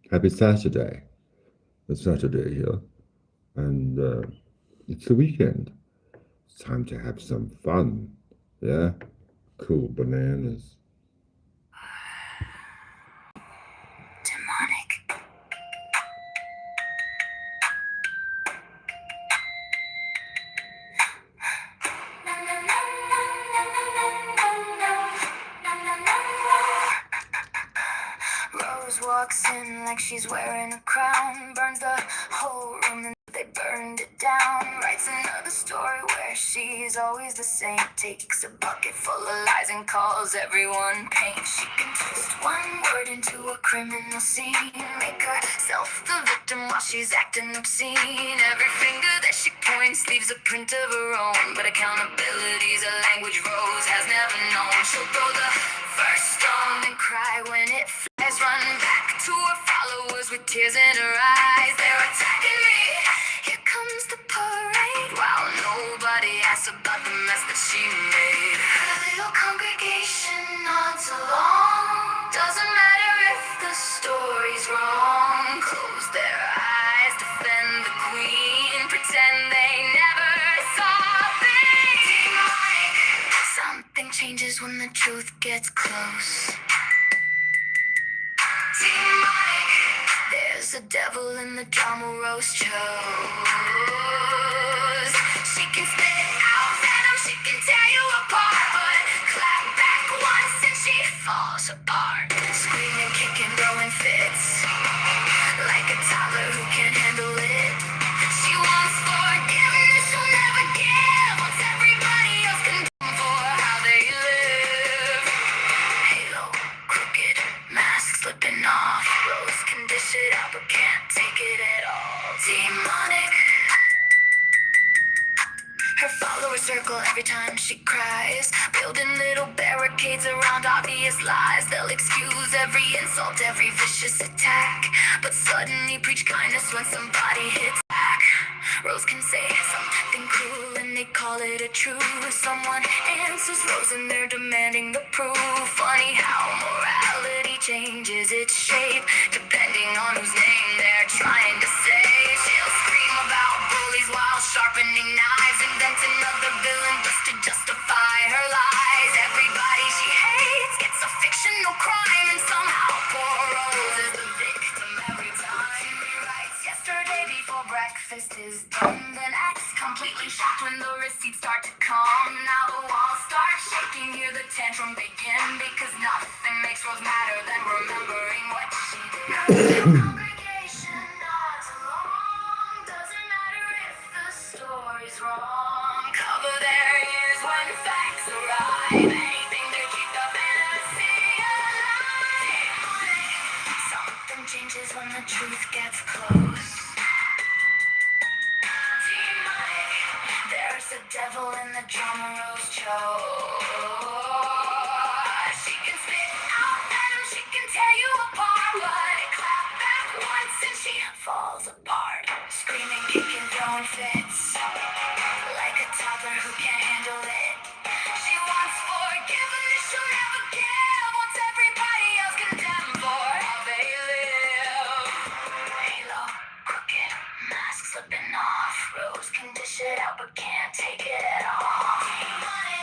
Happy Saturday. It's Saturday here, and it's the weekend. It's time to have some fun. Yeah? Cool bananas. Demonic. Rose walks in like she's wearing a crown, burns the whole room, then they burned it down. Writes another story where she's always the same. Takes a bucket full of lies and calls everyone pain. She can twist one word into a criminal scene, make herself the victim while she's acting obscene. Every finger that she points leaves a print of her own, but accountability's a language Rose has never known. She'll throw the first stone and cry when it flies. Run back to her followers with tears in her eyes. They're attacking me. Here comes the parade, while nobody asks about the mess that she made. Her little congregation nods along. Doesn't matter if the story's wrong. Close their eyes, defend the queen, pretend they never saw a thing. Demonic. Something changes when the truth gets close. Demonic. There's a devil in the drama Rose chose. She can spit out venom, she can tear you apart, but clap back once and she falls apart. Screaming, kicking, throwing fits, like a toddler who can't handle it. She wants forgiveness, she'll never give. Wants everybody else condemned for how they live. Halo, crooked, mask slipping off. Rose can dish it out but can't take it at all. Demonic. Her followers circle every time she cries, building little barricades around obvious lies. They'll excuse every insult, every vicious attack, but suddenly preach kindness when somebody hits back. Rose can say something cruel and they call it a truth. Someone answers Rose and they're demanding the proof. Funny how morality changes its shape depending on whose name they're trying to say. She'll scream about bullies while sharpening knives, invent another villain just to justify her lies. Everybody she hates gets a fictional crime, and somehow poor Rose is the victim every time. She rewrites yesterday before breakfast is done, then acts completely shocked when the receipts start to come. Now the walls start shaking, hear the tantrum begin, because nothing makes Rose madder than remembering what she did. Congregation nods along. Doesn't matter if the story's wrong. Cover their ears when facts arrive. Anything to keep the fantasy alive. Something changes when the truth gets close. Demonic. There's a devil in the drama Rose chose. She can spit out venom, she can tear you apart, but clap back once and she falls apart. Screaming, kicking, throwing fits, like a toddler who can't handle it. She wants forgiveness, she'll never give. Wants everybody else condemned for how they live. Halo, crooked, mask slipping off. Rose can dish it out but can't take it at all.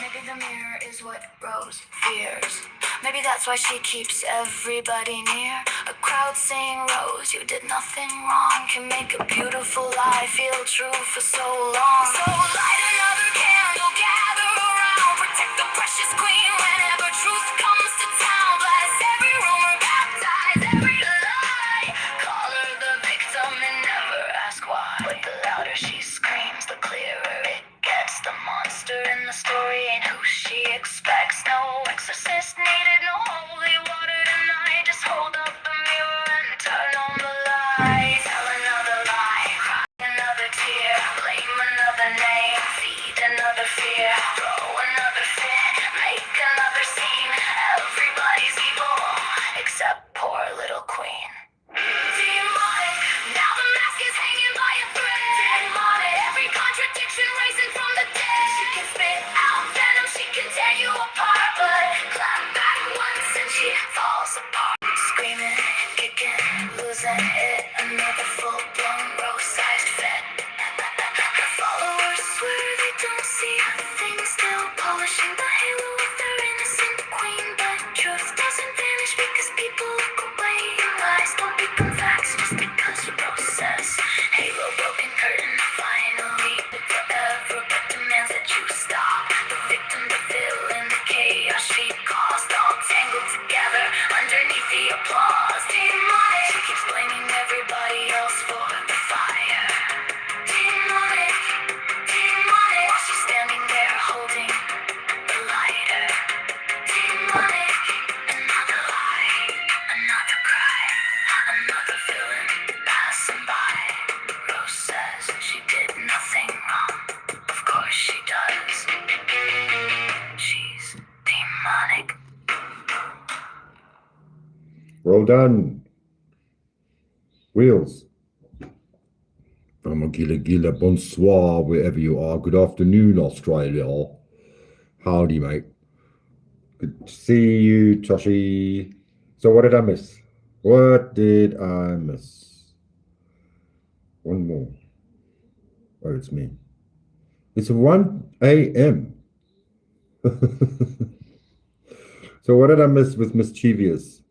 Maybe the mirror is what Rose fears. Maybe that's why she keeps everybody near. A crowd saying, Rose, you did nothing wrong. Can make a beautiful lie feel true for so long. So light another candle, gather around. Protect the precious queen whenever truth comes to town. Bless every rumor, baptize every lie. Call her the victim and never ask why. But the louder she screams, the clearer it gets. The monster in the story ain't who she expects. No exorcist needed, no holy water tonight. Just hold up the mirror and turn on the light. Tell another lie, cry another tear, blame another name, feed wasn't it. Another full-blown rose-sized fit. Her followers swear they don't see a thing. Still polishing the halo of their innocent queen. But truth doesn't vanish because people look away. And lies don't become facts just because Rose says. Halo, broken curtain, finally forever, but demands that you stop. The victim, the villain, the chaos she caused, all tangled together underneath the applause. Demonic, she keeps blaming everybody else for the fire. Demonic, demonic, while she's standing there holding the lighter. Demonic, another lie, another cry, another villain passing by. Rose says she did nothing wrong. Of course she does. She's demonic. Well done. Wheels. Gila gila, bonsoir, wherever you are. Good afternoon, Australia. Howdy, mate. Good to see you, Toshi. So what did I miss? What did I miss? One more. Oh, it's me. It's 1 a.m. So what did I miss with Mischievous?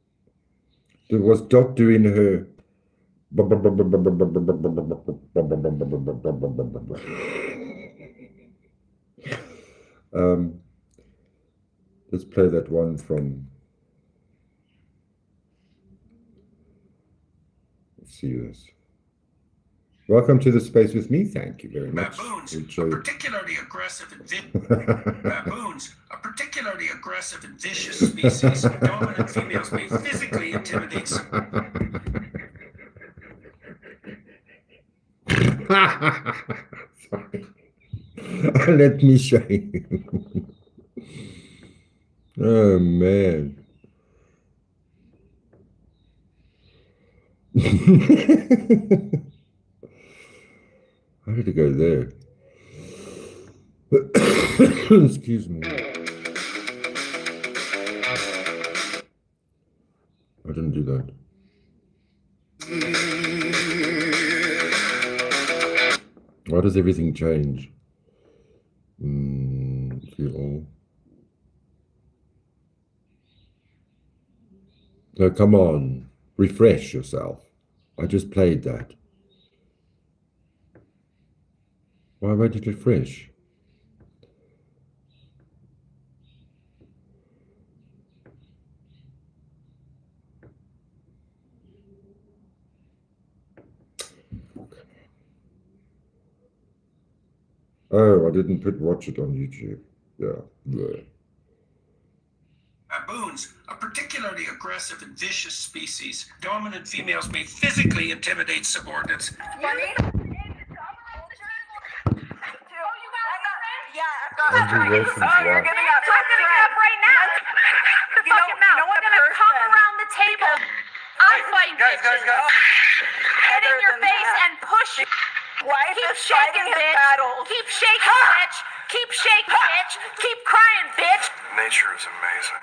It was Dot doing her. Let's play that one from. Let's see this. Welcome to the space with me. Thank you very much. Baboons, a particularly aggressive and baboons, a particularly aggressive and vicious species. Dominant females may physically intimidate. Sorry. Let me show you. Oh man. How did it go there? Excuse me. I didn't do that. Why does everything change? No, come on. Refresh yourself. I just played that. Why won't it refresh? Oh, I didn't watch it on YouTube. Yeah. Baboons, a particularly aggressive and vicious species. Dominant females may physically intimidate subordinates. Andrew Wilson's wife. You're getting up right now. You know what? I'm gonna come around the table. I'm fighting bitches. Head in your face and push. Keep shaking, bitch. Keep shaking, bitch. Keep shaking, bitch. Keep crying, bitch. Nature is amazing.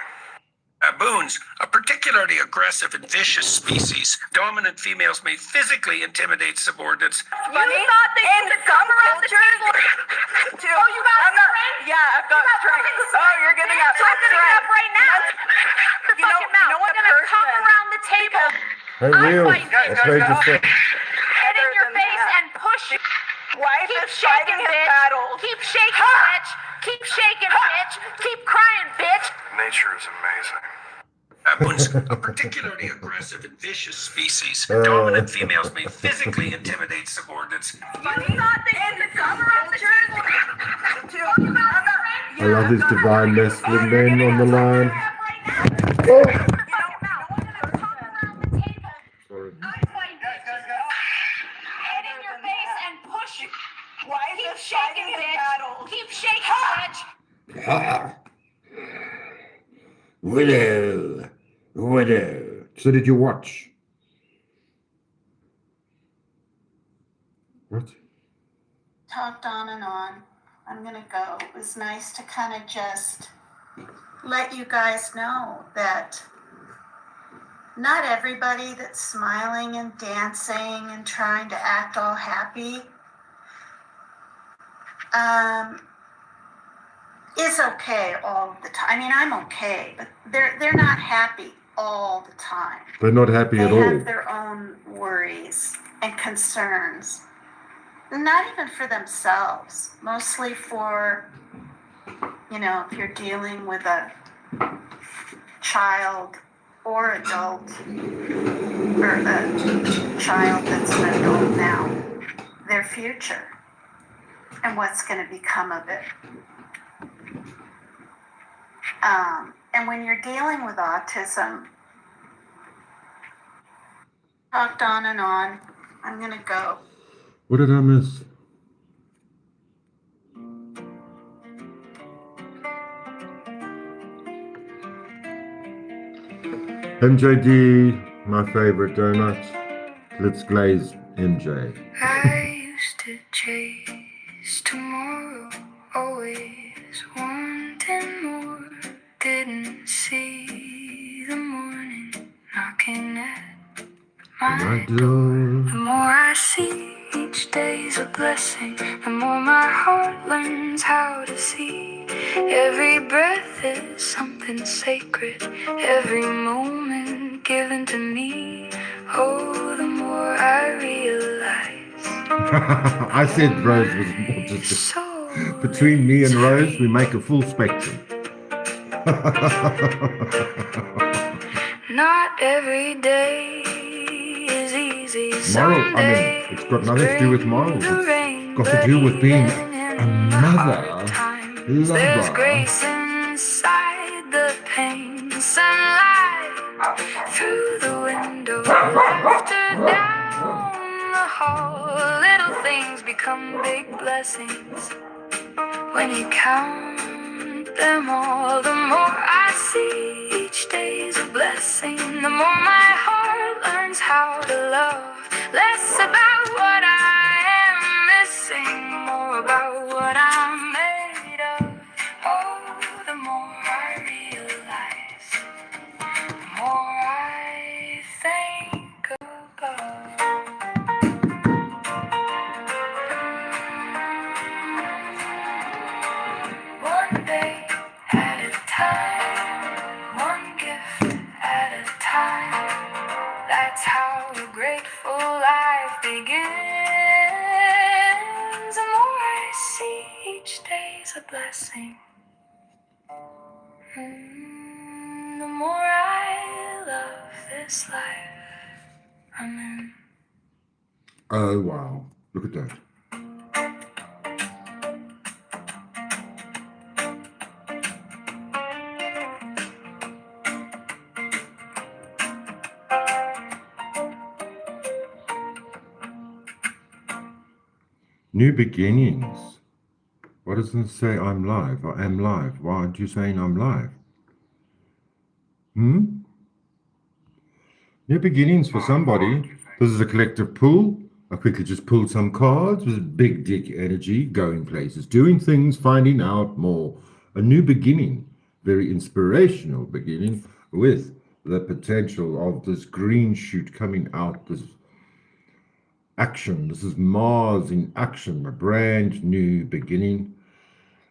Baboons, a particularly aggressive and vicious species. Dominant females may physically intimidate subordinates. You thought they could come around the table? Oh, you got strength? Yeah, I've got strength. Oh, you're getting up. I'm getting up right now. You know what We're gonna come person? around the table. Hey, Wheels. I played the set. Head in your face and push. Wife Keep is shaking, fighting his bitch. battles. Keep shaking, bitch. Keep shaking, bitch. Keep crying, bitch. Nature is amazing. Baboons, a particularly aggressive and vicious species. Dominant females may physically intimidate subordinates. You thought they could come around the table? Oh, you got strength? I love his divine masculine men on the line. Oh. Sorry. Head in your face and push. Wife Keep is shaking, fighting his bitch. battles. Keep shaking, bitch. Widow. Widow. So did you watch? What? Talked on and on. I'm gonna go. It was nice to kind of just let you guys know that not everybody that's smiling and dancing and trying to act all happy is okay all the time. I mean, I'm okay, but they're not happy all the time. They're not happy They at have all. their own worries and concerns, not even for themselves, mostly for, if you're dealing with a child or adult, or a child that's an adult now, their future and what's going to become of it. And when you're dealing with autism, talked on and on. I'm going to go. What did I miss? MJD, my favorite donut. Let's glaze MJ. I used to chase tomorrow, always wanting more. Didn't see the morning knocking at my door. The more I see each day's a blessing, the more my heart learns how to see. Every breath is something sacred, every moment given to me. Oh, the more I realize. I said Rose was more just So between me and Rose, we make a full spectrum. not every day is easy. Moral, I mean, it's got nothing to do with morals. It's got to do with being a mother, There's lover. grace inside the pain, sunlight through the window, laughter down the hall. Little things become big blessings when you count them all. The more I see each day's a blessing, the more my heart learns how to love. Less about what I am missing, more about what I'm made of. Oh, the more I realize, the more I think about. One day at a time, one gift at a time. That's how a grateful life begins. The more I see each day's a blessing, the more I love this life I'm in. Oh, wow. Look at that. New beginnings. What does it say? I'm live. I am live. Why aren't you saying I'm live? New beginnings for somebody. This is a collective pull. I quickly just pulled some cards with big dick energy, going places, doing things, finding out more. A new beginning. Very inspirational beginning with the potential of this green shoot coming out, this action. This is Mars in action, a brand new beginning.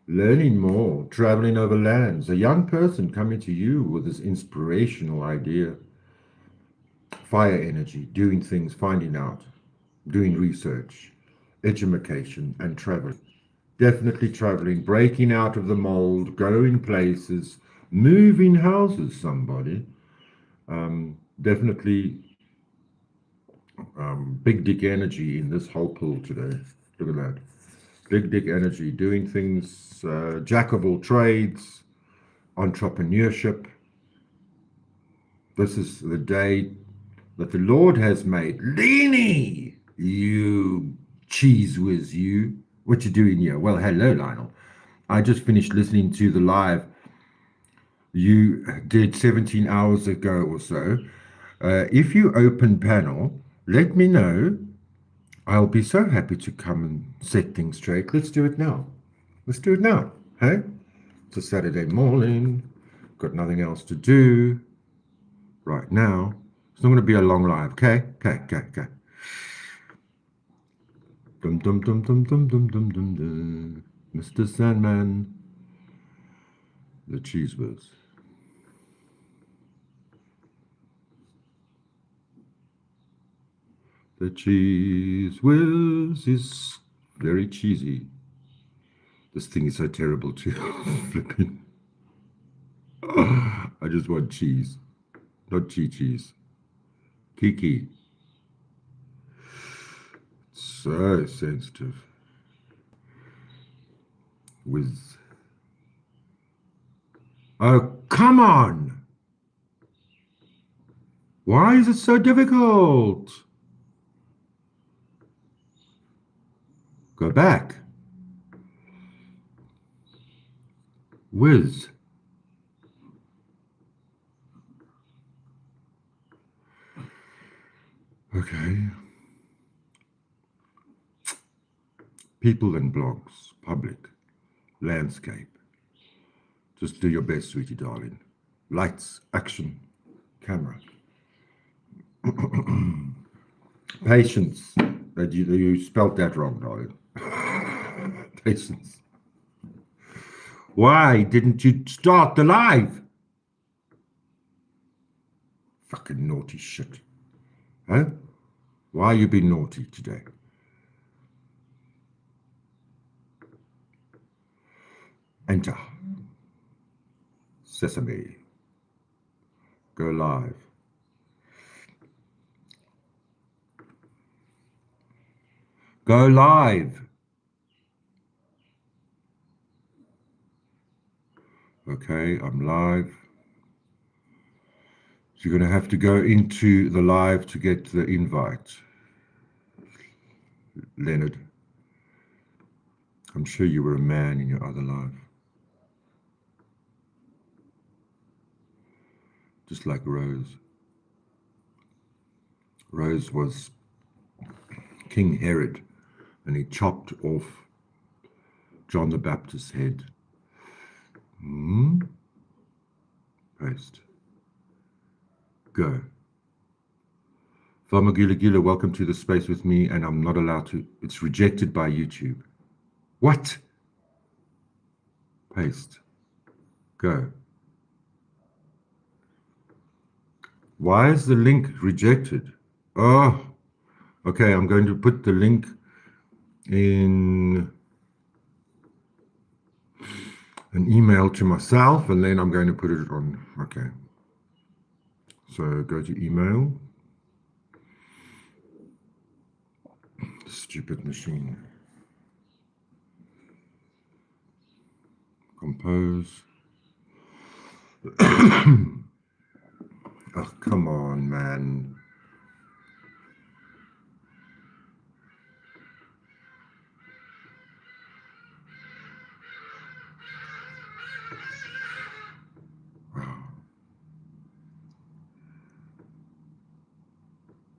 Learning more, traveling over lands, a young person coming to you with this inspirational idea. Fire energy, doing things, finding out, doing research, education, and traveling. Definitely traveling, breaking out of the mold, going places, moving houses, somebody. Definitely big dick energy in this whole pool today. Look at that. Big dick energy, doing things, jack of all trades, entrepreneurship. This is the day that the Lord has made. Leanie, you cheese whiz, you. What you doing here? Well, hello, Lionel. I just finished listening to the live you did 17 hours ago or so. If you open panel, let me know. I'll be so happy to come and set things straight. Let's do it now. Let's do it now. Hey? It's a Saturday morning. Got nothing else to do right now. It's not going to be a long live. Okay. Dum dum dum dum dum dum dum dum dum. Mr. Sandman. The Cheese Whiz. The Cheese Whiz is very cheesy. This thing is so terrible too. Flipping. I just want cheese, not cheese. Kiki. So sensitive. Whiz. Oh, come on! Why is it so difficult? Go back. Whiz. Okay. People and blogs, public, landscape. Just do your best, sweetie darling. Lights, action, camera. Patience. You spelled that wrong, darling. Patience. Why didn't you start the live? Fucking naughty shit. Huh? Why you been naughty today? Enter. Sesame. Go live. Go live. Okay, I'm live. So you're going to have to go into the live to get the invite. Leonard. I'm sure you were a man in your other life. Just like Rose. Rose was King Herod, and he chopped off John the Baptist's head. Paste. Go. Farmagula Gila, welcome to the space with me, and I'm not allowed to. It's rejected by YouTube. What? Paste. Go. Why is the link rejected? Oh, okay. I'm going to put the link in an email to myself, and then I'm going to put it on. Okay. So go to email. Stupid machine. Compose. Oh, come on, man.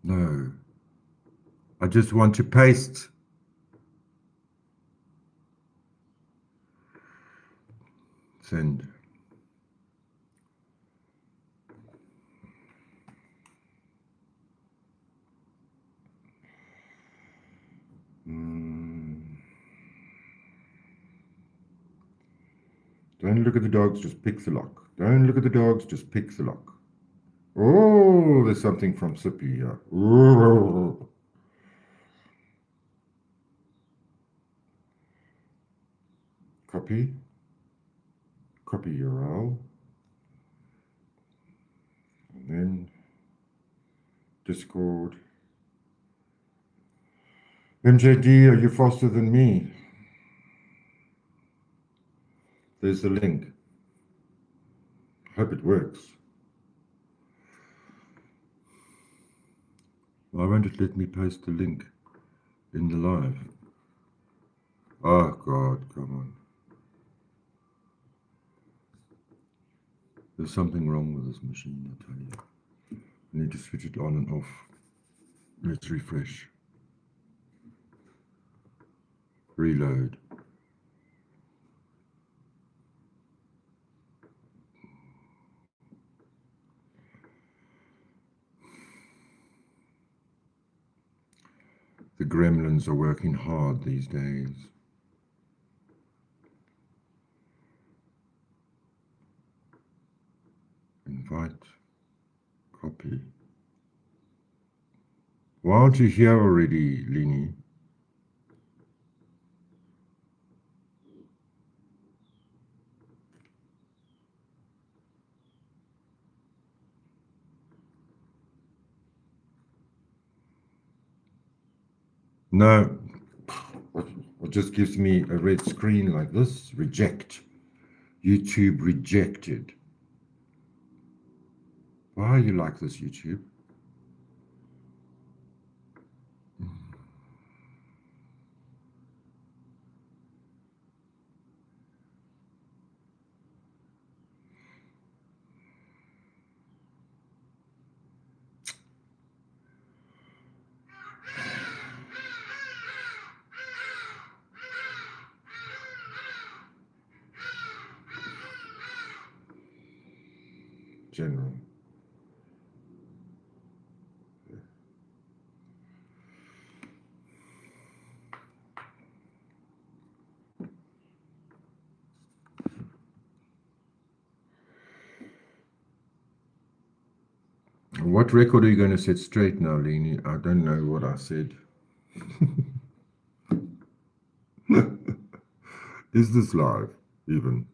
No. I just want to paste. Send. Don't look at the dogs, just pick the lock. Don't look at the dogs, just pick the lock. Oh, there's something from Sippy here. Oh. Copy. Copy URL. And then Discord. MJD, are you faster than me? There's the link. Hope it works. Why won't it let me paste the link in the live? Oh God, come on. There's something wrong with this machine, I tell you. I need to switch it on and off. Let's refresh. Reload. The gremlins are working hard these days. Invite, copy. Why aren't you here already, Lini? No, what just gives me a red screen like this? Reject. YouTube rejected. Why are you like this, YouTube? General. What record are you going to set straight now, Leni? I don't know what I said. Is this live even?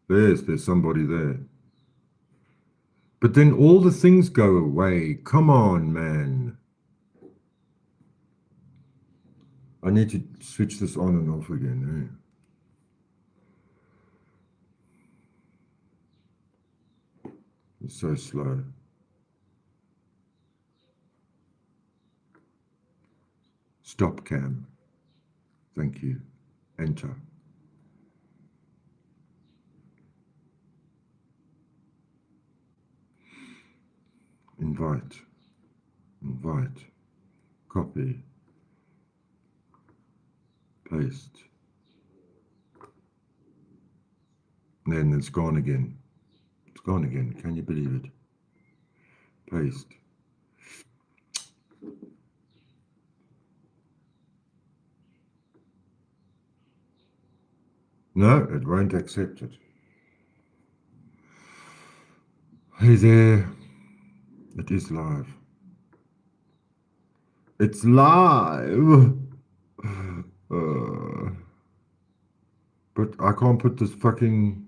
There's somebody there. But then all the things go away. Come on, man. I need to switch this on and off again. Eh? It's so slow. Stop cam. Thank you. Enter. Invite. Invite. Copy. Paste. And then it's gone again. It's gone again. Can you believe it? Paste. No, it won't accept it. Hey there. It is live. It's live. But I can't put this fucking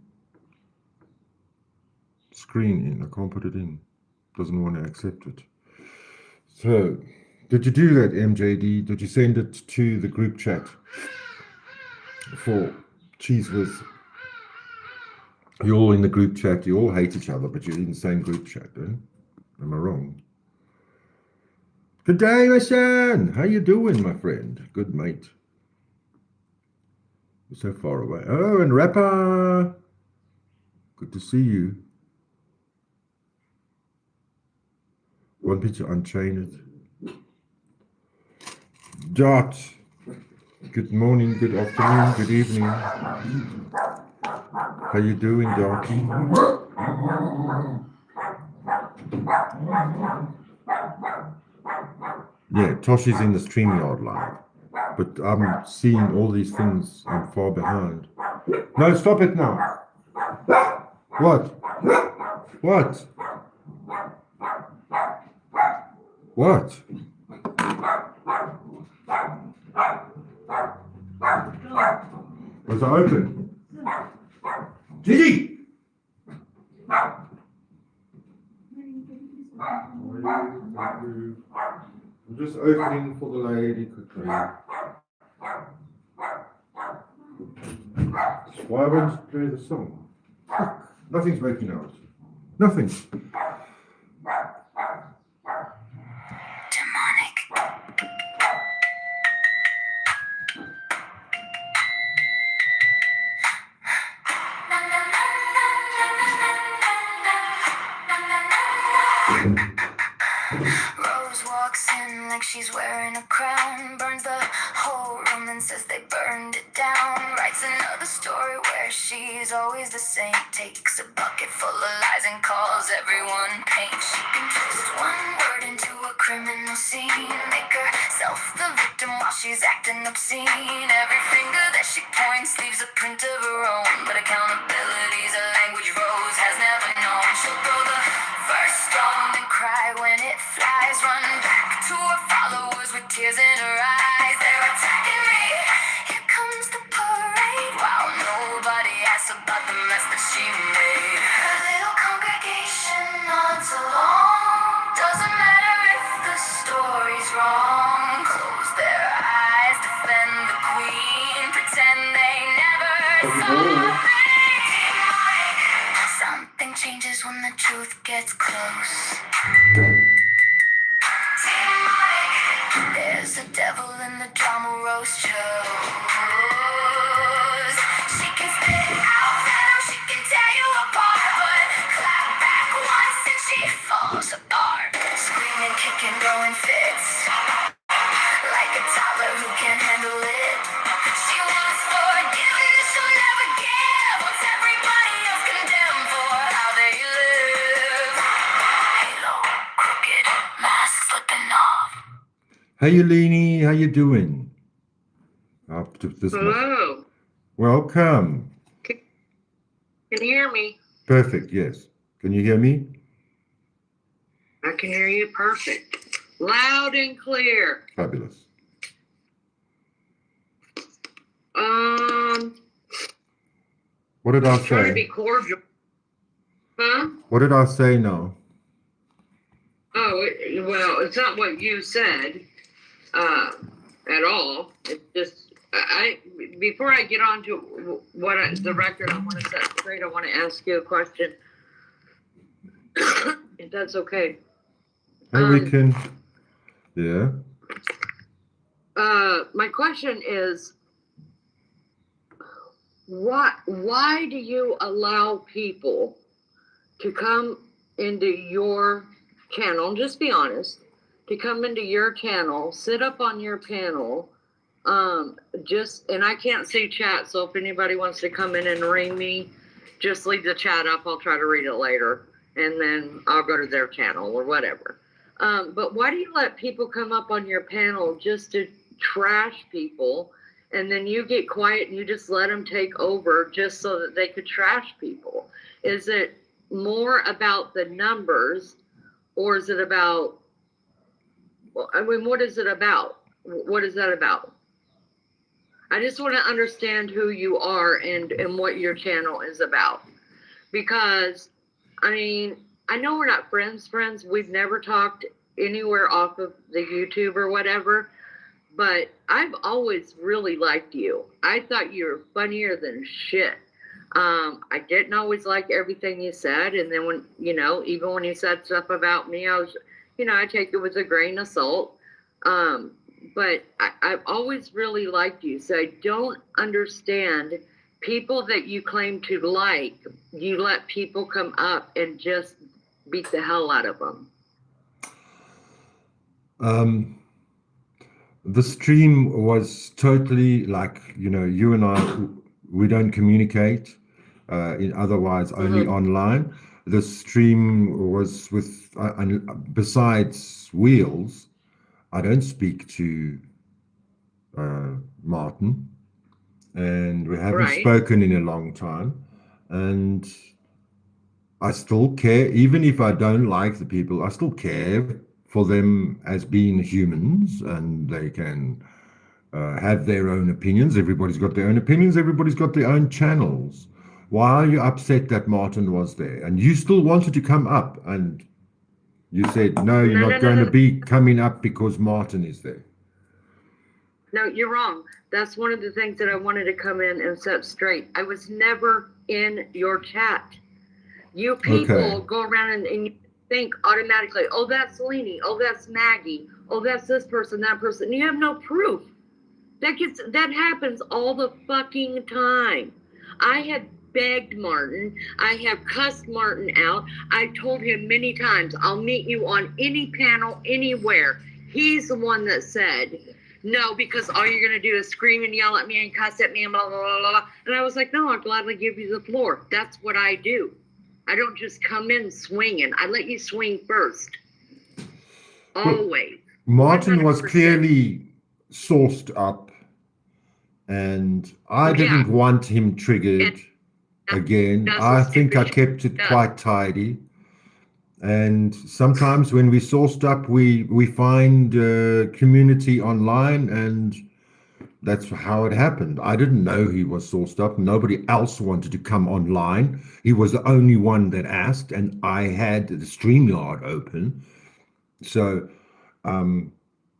screen in. I can't put it in. Doesn't want to accept it. So, did you do that, MJD? Did you send it to the group chat for Cheese Whiz? You're all in the group chat. You all hate each other, but you're in the same group chat, eh? Am I wrong? Good day, my son. How you doing, my friend? Good mate. You're so far away. Oh, and Rapper. Good to see you. Want me to unchain it? Dot. Good morning, good afternoon, good evening. How you doing, Darky? Yeah, Toshi's in the StreamYard live. But I'm seeing all these things. I'm far behind. No, stop it now. What? What? What? Was I open? Gigi! I'm just opening for the lady quickly. Why won't you play the song? Fuck. Nothing's working out. Nothing. Rose walks in like she's wearing a crown, burns the whole room and says they burned it down. Writes another story where she's always the same. Takes a bucket full of lies and calls everyone pain. She can twist one word into a criminal scene, make herself the victim kitchen while she's acting obscene. Every finger that she points leaves a print of her own. But accountability's a language Rose has never known. She'll throw the first stone and cry when it flies. Run back to her followers with tears in her eyes. They're attacking me. Here comes the parade. While nobody asks about the mess that she made. Her little congregation nods along. Doesn't matter if the story's wrong. Close their eyes, defend the queen. Pretend they never saw me. Something changes when the truth gets close. There's a devil in the drama Rose chose. She can spit out venom, she can tear you apart, but clap back once and she falls apart. Screaming, kicking, throwing fits, like a toddler who can't handle it. She wants forgiveness, she'll never give. Wants everybody else condemned for how they live. Halo, crooked, mask slipping off. Hey, Yeleni, how you doing? After this Hello. Welcome. Can you hear me? Perfect, yes. Can you hear me? I can hear you perfect. Loud and clear. Fabulous. What did I Trying to be say? cordial. Huh? What did I say now? Oh, well, it's not what you said at all. It's just, before I get on to the record I want to set straight, I want to ask you a question. If that's okay. Hey, we can. Yeah. My question is, why do you allow people to come into your channel, just be honest, to come into your channel, sit up on your panel, and I can't see chat, so if anybody wants to come in and ring me, just leave the chat up, I'll try to read it later, and then I'll go to their channel or whatever. But why do you let people come up on your panel just to trash people, and then you get quiet and you just let them take over just so that they could trash people? Is it more about the numbers, or is it about, well, I mean, what is it about? What is that about? I just want to understand who you are and what your channel is about. Because, I mean, I know we're not friends. We've never talked anywhere off of the YouTube or whatever, but I've always really liked you. I thought you were funnier than shit. I didn't always like everything you said. And then when, even when you said stuff about me, I was, I take it with a grain of salt. But I've always really liked you. So I don't understand people that you claim to like, you let people come up and just beat the hell out of them. The stream was totally like, you and I, we don't communicate otherwise only online. The stream was with, besides Wheels, I don't speak to Martin, and we haven't spoken in a long time. And I still care, even if I don't like the people, I still care for them as being humans, and they can have their own opinions. Everybody's got their own opinions. Everybody's got their own channels. Why are you upset that Martin was there? And you still wanted to come up, and you said, no, you're not going to be coming up because Martin is there. No, you're wrong. That's one of the things that I wanted to come in and set straight. I was never in your chat. You people go around and you think automatically, oh, that's Selene, oh, that's Maggie, oh, that's this person, that person. You have no proof. That happens all the fucking time. I have begged Martin. I have cussed Martin out. I told him many times, I'll meet you on any panel, anywhere. He's the one that said, no, because all you're going to do is scream and yell at me and cuss at me and blah, blah, blah, blah. And I was like, no, I'll gladly give you the floor. That's what I do. I don't just come in swinging. I let you swing first. Always. Martin 100%. Was clearly sourced up, and I Yeah. didn't want him triggered again. that's I a think I stupid- kept it yeah. quite tidy. And sometimes when we sourced up, we find community online, and that's how it happened. I didn't know he was sourced up. Nobody else wanted to come online. He was the only one that asked, and I had the StreamYard open. So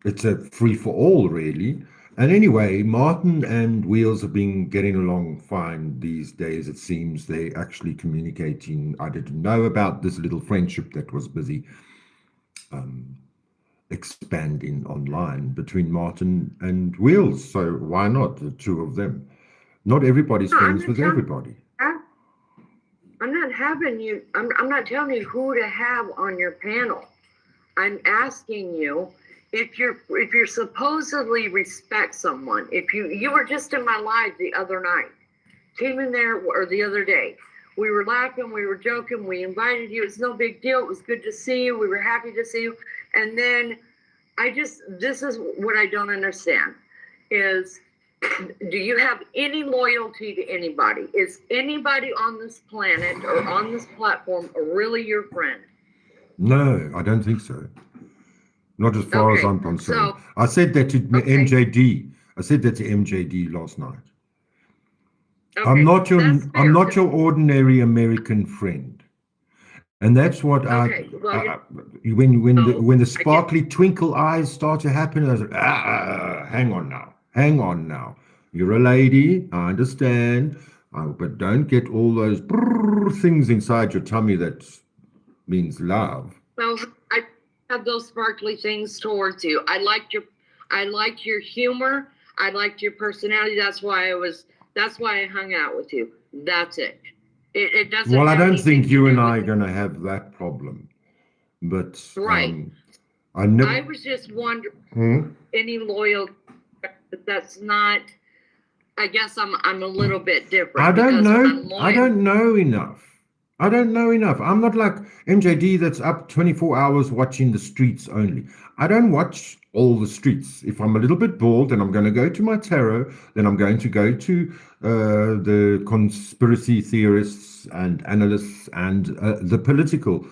it's a free for all, really. And anyway, Martin and Wheels have been getting along fine these days. It seems they're actually communicating. I didn't know about this little friendship that was busy expanding online between Martin and Wheels. So why not the two of them? Not everybody's No, I'm friends not with telling- everybody. I'm not having you, I'm not telling you who to have on your panel. I'm asking you if you're supposedly respect someone, if you were just in my live the other night, came in there or the other day, we were laughing, we were joking, we invited you, it's no big deal, it was good to see you, we were happy to see you, and then this is what I don't understand is, do you have any loyalty to anybody? Is anybody on this planet or on this platform really your friend? No, I don't think so. Not as far as Okay, I'm concerned. so- I said that to Okay. MJD. I said that to MJD last night. Okay, I'm not that's fair. I'm not your ordinary American friend. And that's what Okay, well, when the I get- sparkly twinkle eyes start to happen, I was like, hang on now. You're a lady, I understand, but don't get all those things inside your tummy that means love. Well, I have those sparkly things towards you. I liked your humor. I liked your personality. That's why I hung out with you. That's it. It doesn't. Well, I have don't anything think to you do and with- I are going to have that problem. But Right. I never. I was just wondering Hmm? any loyal. That's not. I guess I'm a little bit different. I don't because know. I'm I loyal. don't know enough. I'm not like MJD that's up 24 hours watching the streets only. I don't watch all the streets. If I'm a little bit bored, then I'm going to go to my tarot. Then I'm going to go to the conspiracy theorists and analysts and the political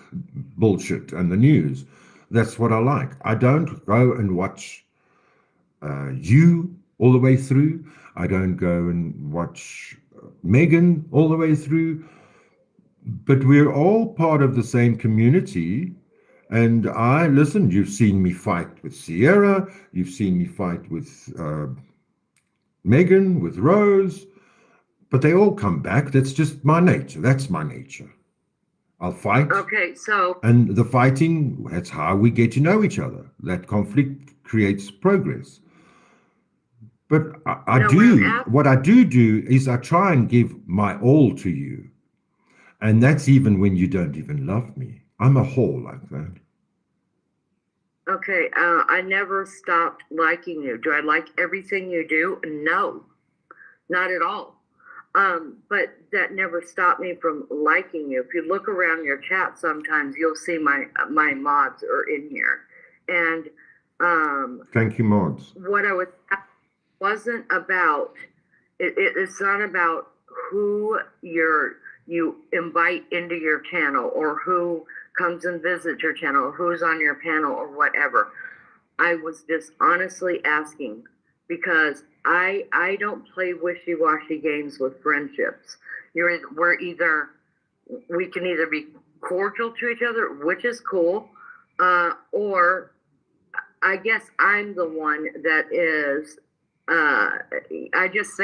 bullshit and the news. That's what I like. I don't go and watch you all the way through. I don't go and watch Megan all the way through. But we're all part of the same community. And listen, you've seen me fight with Sierra, you've seen me fight with Megan, with Rose, but they all come back. That's just my nature. That's my nature. I'll fight. Okay, so And the fighting, that's how we get to know each other. That conflict creates progress. But No, what I do is I try and give my all to you. And that's even when you don't even love me. I'm a whore like that. okay, I never stopped liking you. Do I like everything you do? No, not at all. But that never stopped me from liking you. If you look around your chat, sometimes you'll see my mods are in here, and Thank you, mods. what I was wasn't about. It's not about who you invite into your channel or who comes and visits your channel or who's on your panel or whatever. I was just honestly asking because I don't play wishy-washy games with friendships. We can either be cordial to each other, which is cool, or I guess I'm the one that is. I just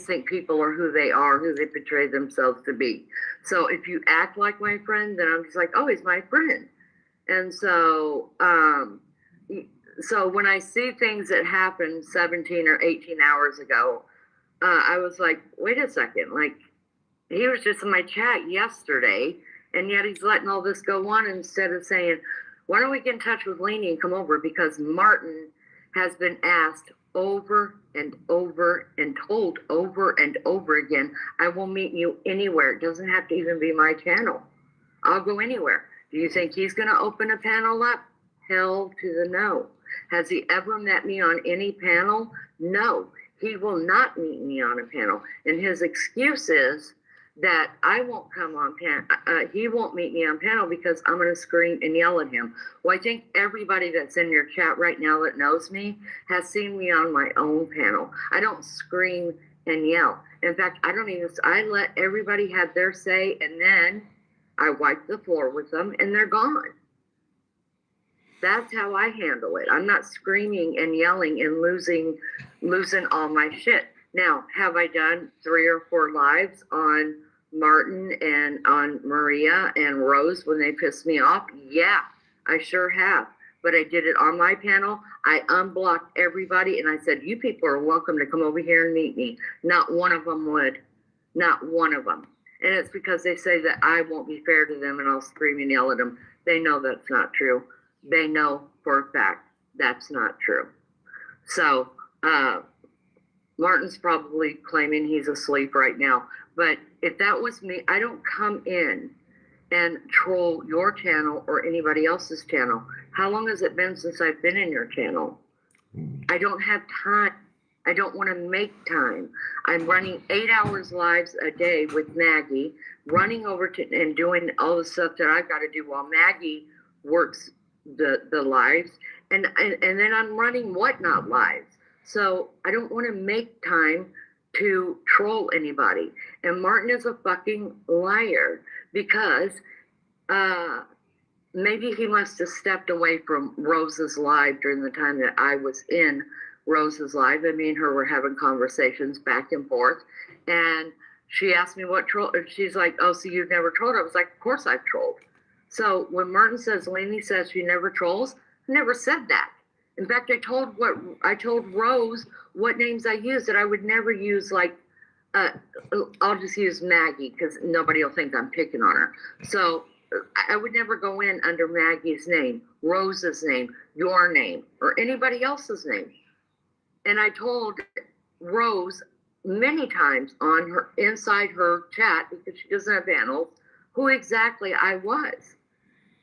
think people are who they are, who they portray themselves to be. So if you act like my friend, then I'm just like, oh, he's my friend. And so, so when I see things that happened 17 or 18 hours ago, I was like, wait a second, like he was just in my chat yesterday, and yet he's letting all this go on instead of saying, why don't we get in touch with Lainey and come over? Because Martin has been asked over and over and told over and over again, I will meet you anywhere. It doesn't have to even be my channel. I'll go anywhere. Do you think he's going to open a panel up? Hell to the no. Has he ever met me on any panel? No, he will not meet me on a panel. And his excuse is that I won't come on he won't meet me on panel because I'm going to scream and yell at him. Well, I think everybody that's in your chat right now that knows me has seen me on my own panel. I don't scream and yell. In fact, I let everybody have their say, and then I wipe the floor with them and they're gone. That's how I handle it. I'm not screaming and yelling and losing all my shit. Now, have I done 3 or 4 lives on Martin and on Maria and Rose when they pissed me off? Yeah, I sure have. But I did it on my panel. I unblocked everybody and I said, you people are welcome to come over here and meet me. Not one of them would. Not one of them. And it's because they say that I won't be fair to them and I'll scream and yell at them. They know that's not true. They know for a fact that's not true. So, Martin's probably claiming he's asleep right now. But if that was me, I don't come in and troll your channel or anybody else's channel. How long has it been since I've been in your channel? I don't have time. I don't want to make time. I'm running 8 hours lives a day with Maggie, running over to and doing all the stuff that I've got to do while Maggie works the lives. And then I'm running Whatnot lives. So I don't want to make time to troll anybody. And Martin is a fucking liar because maybe he must have stepped away from Rose's live during the time that I was in Rose's live. And me and her were having conversations back and forth. And she asked me what troll, and she's like, oh, so you've never trolled? I was like, of course I've trolled. So when Martin says, Lainey says she never trolls, I never said that. In fact, I told Rose what names I used, that I would never use I'll just use Maggie because nobody will think I'm picking on her. So I would never go in under Maggie's name, Rose's name, your name, or anybody else's name. And I told Rose many times on her inside her chat, because she doesn't have panels, who exactly I was.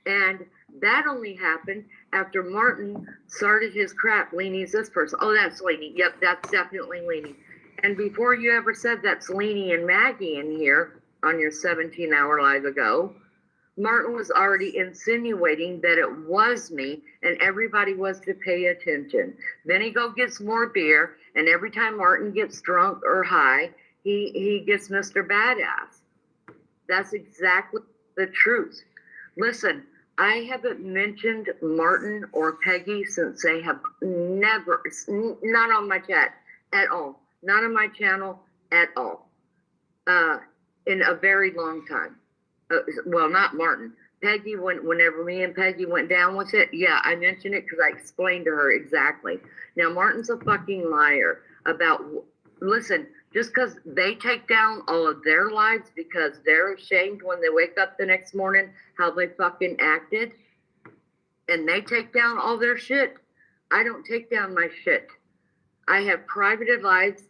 And that only happened after Martin started his crap. Leanie's this person. Oh, that's Leanie. Yep, that's definitely Leanie. And before you ever said that's Leanie and Maggie in here on your 17-hour live ago, Martin was already insinuating that it was me and everybody was to pay attention. Then he gets more beer, and every time Martin gets drunk or high, he gets Mr. Badass. That's exactly the truth. Listen, I haven't mentioned Martin or Peggy since they have never, not on my chat at all, not on my channel at all, in a very long time. Well, not Martin. Peggy, whenever me and Peggy went down with it, yeah, I mentioned it because I explained to her exactly. Now, Martin's a fucking liar about, listen, just because they take down all of their lives because they're ashamed when they wake up the next morning how they fucking acted, and they take down all their shit. I don't take down my shit. I have privated lives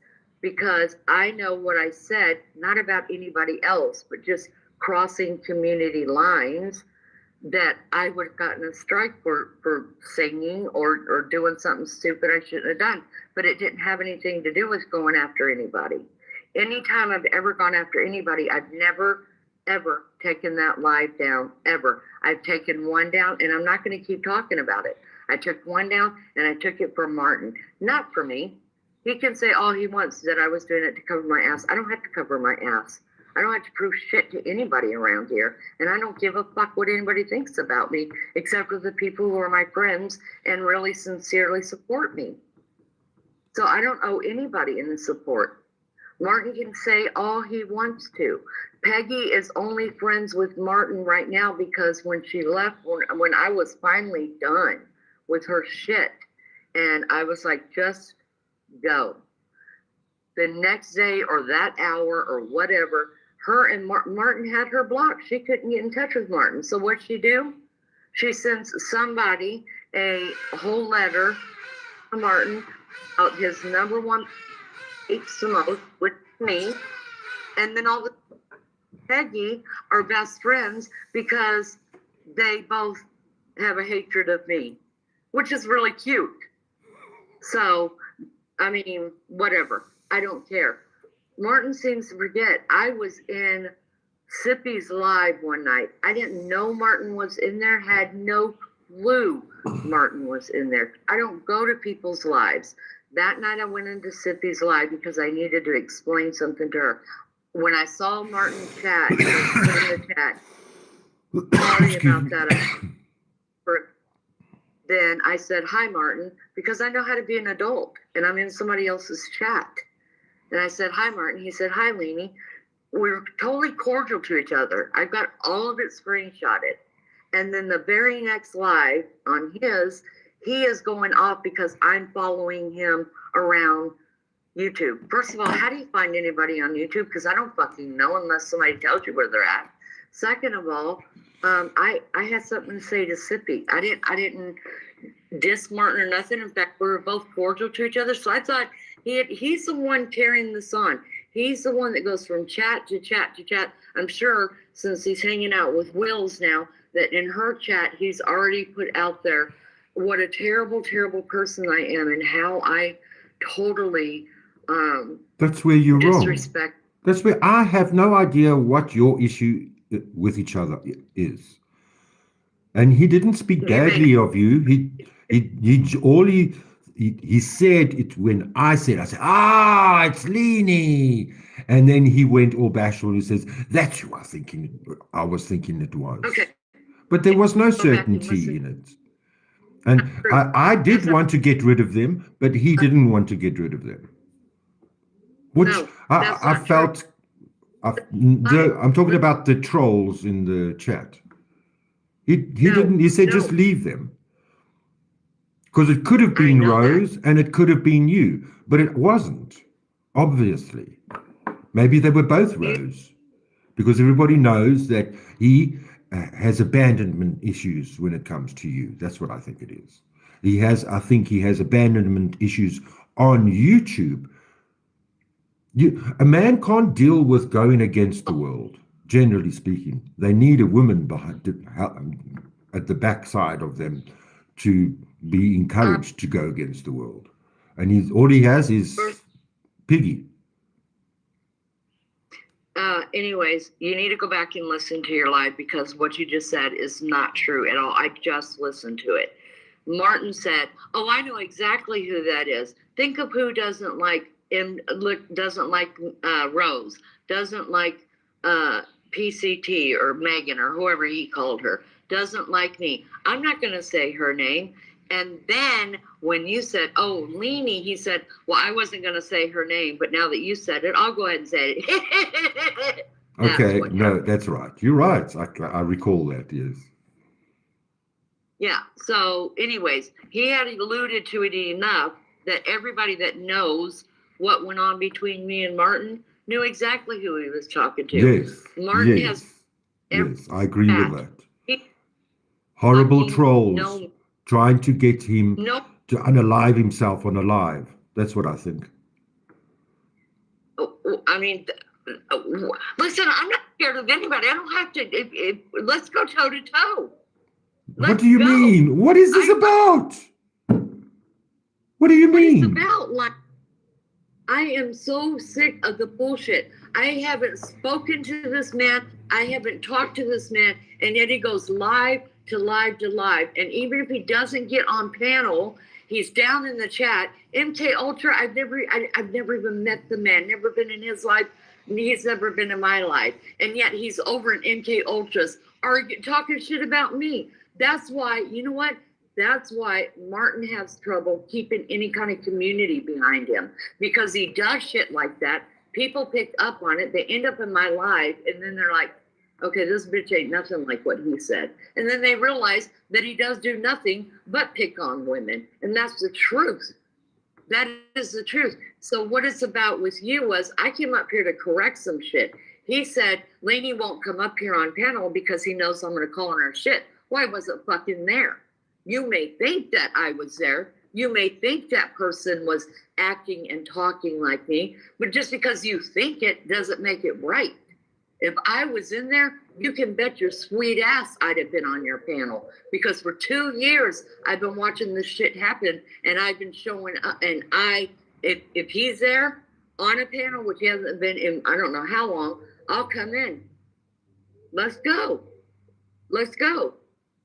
because I know what I said, not about anybody else, but just crossing community lines, that I would have gotten a strike for singing or doing something stupid I shouldn't have done. But it didn't have anything to do with going after anybody. Anytime I've ever gone after anybody, I've never, ever taken that live down, ever. I've taken one down, and I'm not going to keep talking about it. I took one down, and I took it for Martin, not for me. He can say all he wants that I was doing it to cover my ass. I don't have to cover my ass. I don't have to prove shit to anybody around here, and I don't give a fuck what anybody thinks about me, except for the people who are my friends and really sincerely support me. So I don't owe anybody any support. Martin can say all he wants to. Peggy is only friends with Martin right now because when she left, when I was finally done with her shit, and I was like, just go. The next day or that hour or whatever, her and Martin had her blocked. She couldn't get in touch with Martin. So what'd she do? She sends somebody a whole letter to Martin about his number one hates the most with me. And then all the Peggy are best friends because they both have a hatred of me. which is really cute. So, I mean, whatever. I don't care. Martin seems to forget. I was in Sippy's live one night. I didn't know Martin was in there, had no clue Martin was in there. I don't go to people's lives. That night I went into Sippy's live because I needed to explain something to her. When I saw Martin chat, in the chat, sorry about that. Then I said, hi, Martin, because I know how to be an adult, and I'm in somebody else's chat. And I said, hi, Martin. He said, hi, Leanie. We were totally cordial to each other. I've got all of it screenshotted. And then the very next live on his, he is going off because I'm following him around YouTube. First of all, how do you find anybody on YouTube? Because I don't fucking know unless somebody tells you where they're at. Second of all, I had something to say to Sippy. I didn't diss Martin or nothing. In fact, we were both cordial to each other. So I thought he's the one carrying this on. He's the one that goes from chat to chat to chat. I'm sure since he's hanging out with Wills now, that in her chat, he's already put out there what a terrible, terrible person I am and how I totally That's where you're wrong. disrespect. That's where I have no idea what your issue with each other is. And he didn't speak badly of you. He said it when I said, it's Leanie. And then he went all bashful and says, that's who I was thinking it was. Okay. But there was no Go back and certainty listen. in it. And I did want to get rid of them, but he didn't want to get rid of them. Which No, I that's not felt, I'm talking about the trolls in the chat. He said just leave them. Because it could have been know that. Rose and it could have been you, but it wasn't, obviously. Maybe they were both Rose, because everybody knows that he has abandonment issues when it comes to you. That's what I think it is. I think he has abandonment issues on YouTube. A man can't deal with going against the world, generally speaking. They need a woman at the backside of them to be encouraged to go against the world. And all he has is Piggy. Anyways, you need to go back and listen to your live because what you just said is not true at all. I just listened to it. Martin said, oh, I know exactly who that is. Think of who doesn't like Rose, doesn't like PCT or Megan or whoever he called her, doesn't like me. I'm not going to say her name. And then when you said, oh, Leanie, he said, well, I wasn't going to say her name, but now that you said it, I'll go ahead and say it. Okay, no, that's right. You're right. I recall that, yes. Yeah. So anyways, he had alluded to it enough that everybody that knows what went on between me and Martin knew exactly who he was talking to. Yes. Martin yes. has Yes, I agree with that. He- Horrible fucking trolls no- trying to get him no. to unalive himself on a live. That's what I think. I mean, listen, I'm not scared of anybody. I don't have to. Let's go toe to toe. What do you mean? What is this about? What do you What it's mean? about? Like, I am so sick of the bullshit. I haven't spoken to this man. I haven't talked to this man, and yet he goes live to live to live. And even if he doesn't get on panel, he's down in the chat. MK Ultra, I've never even met the man. Never been in his life. He's never been in my life. And yet he's over in MK Ultras talking shit about me. That's why, you know what? That's why Martin has trouble keeping any kind of community behind him, because he does shit like that. People pick up on it. They end up in my live, and then they're like, okay, this bitch ain't nothing like what he said. And then they realize that he does do nothing but pick on women. And that's the truth. That is the truth. So what it's about with you was I came up here to correct some shit. He said, Lainey won't come up here on panel because he knows I'm going to call on her shit. Well, I wasn't fucking there. You may think that I was there. You may think that person was acting and talking like me, but just because you think it doesn't make it right. If I was in there, you can bet your sweet ass I'd have been on your panel, because for 2 years I've been watching this shit happen, and I've been showing up. And if he's there on a panel, which he hasn't been in, I don't know how long, I'll come in. Let's go. Let's go.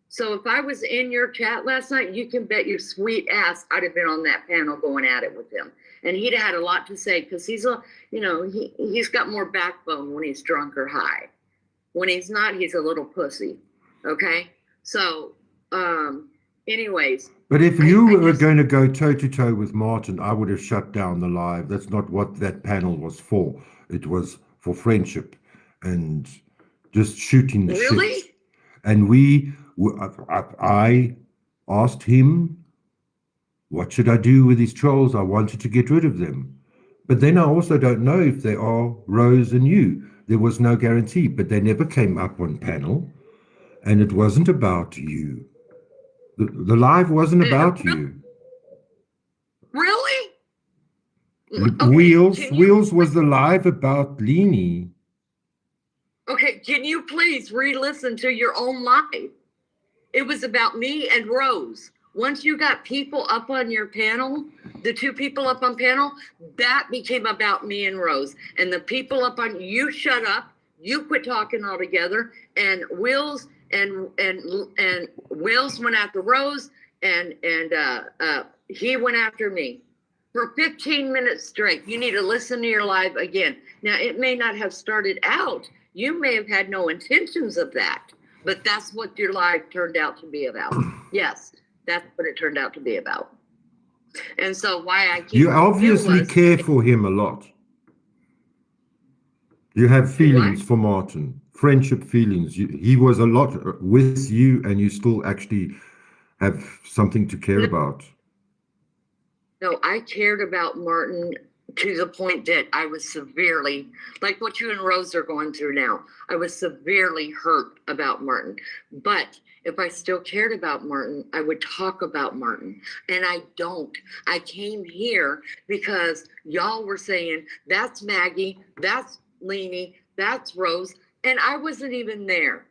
So if I was in your chat last night, you can bet your sweet ass I'd have been on that panel going at it with him. And he'd had a lot to say, because he's he's got more backbone when he's drunk or high. When he's not, he's a little pussy. Okay? So, anyways. But if you were going to go toe to toe with Martin, I would have shut down the live. That's not what that panel was for. It was for friendship and just shooting the Really? shit. And I asked him, what should I do with these trolls? I wanted to get rid of them. But then I also don't know if they are Rose and you. There was no guarantee, but they never came up on panel. And it wasn't about you. The live wasn't about you. Really? Wheels was the live about Leanie. Okay, can you please re-listen to your own live? It was about me and Rose. Once you got people up on your panel, the 2 people up on panel, that became about me and Rose. And the people up on, you shut up, you quit talking altogether, and Wills and Wills went after Rose, and he went after me for 15 minutes straight. You need to listen to your live again. Now, it may not have started out. You may have had no intentions of that, but that's what your live turned out to be about. Yes, that's what it turned out to be about. And so why I keep You obviously care for him a lot. You have feelings for Martin, friendship feelings. He was a lot with you, and you still actually have something to care about. No, I cared about Martin to the point that I was severely, like what you and Rose are going through now, I was severely hurt about Martin. But if I still cared about Martin, I would talk about Martin. And I don't. I came here because y'all were saying, that's Maggie, that's Leanie, that's Rose. And I wasn't even there.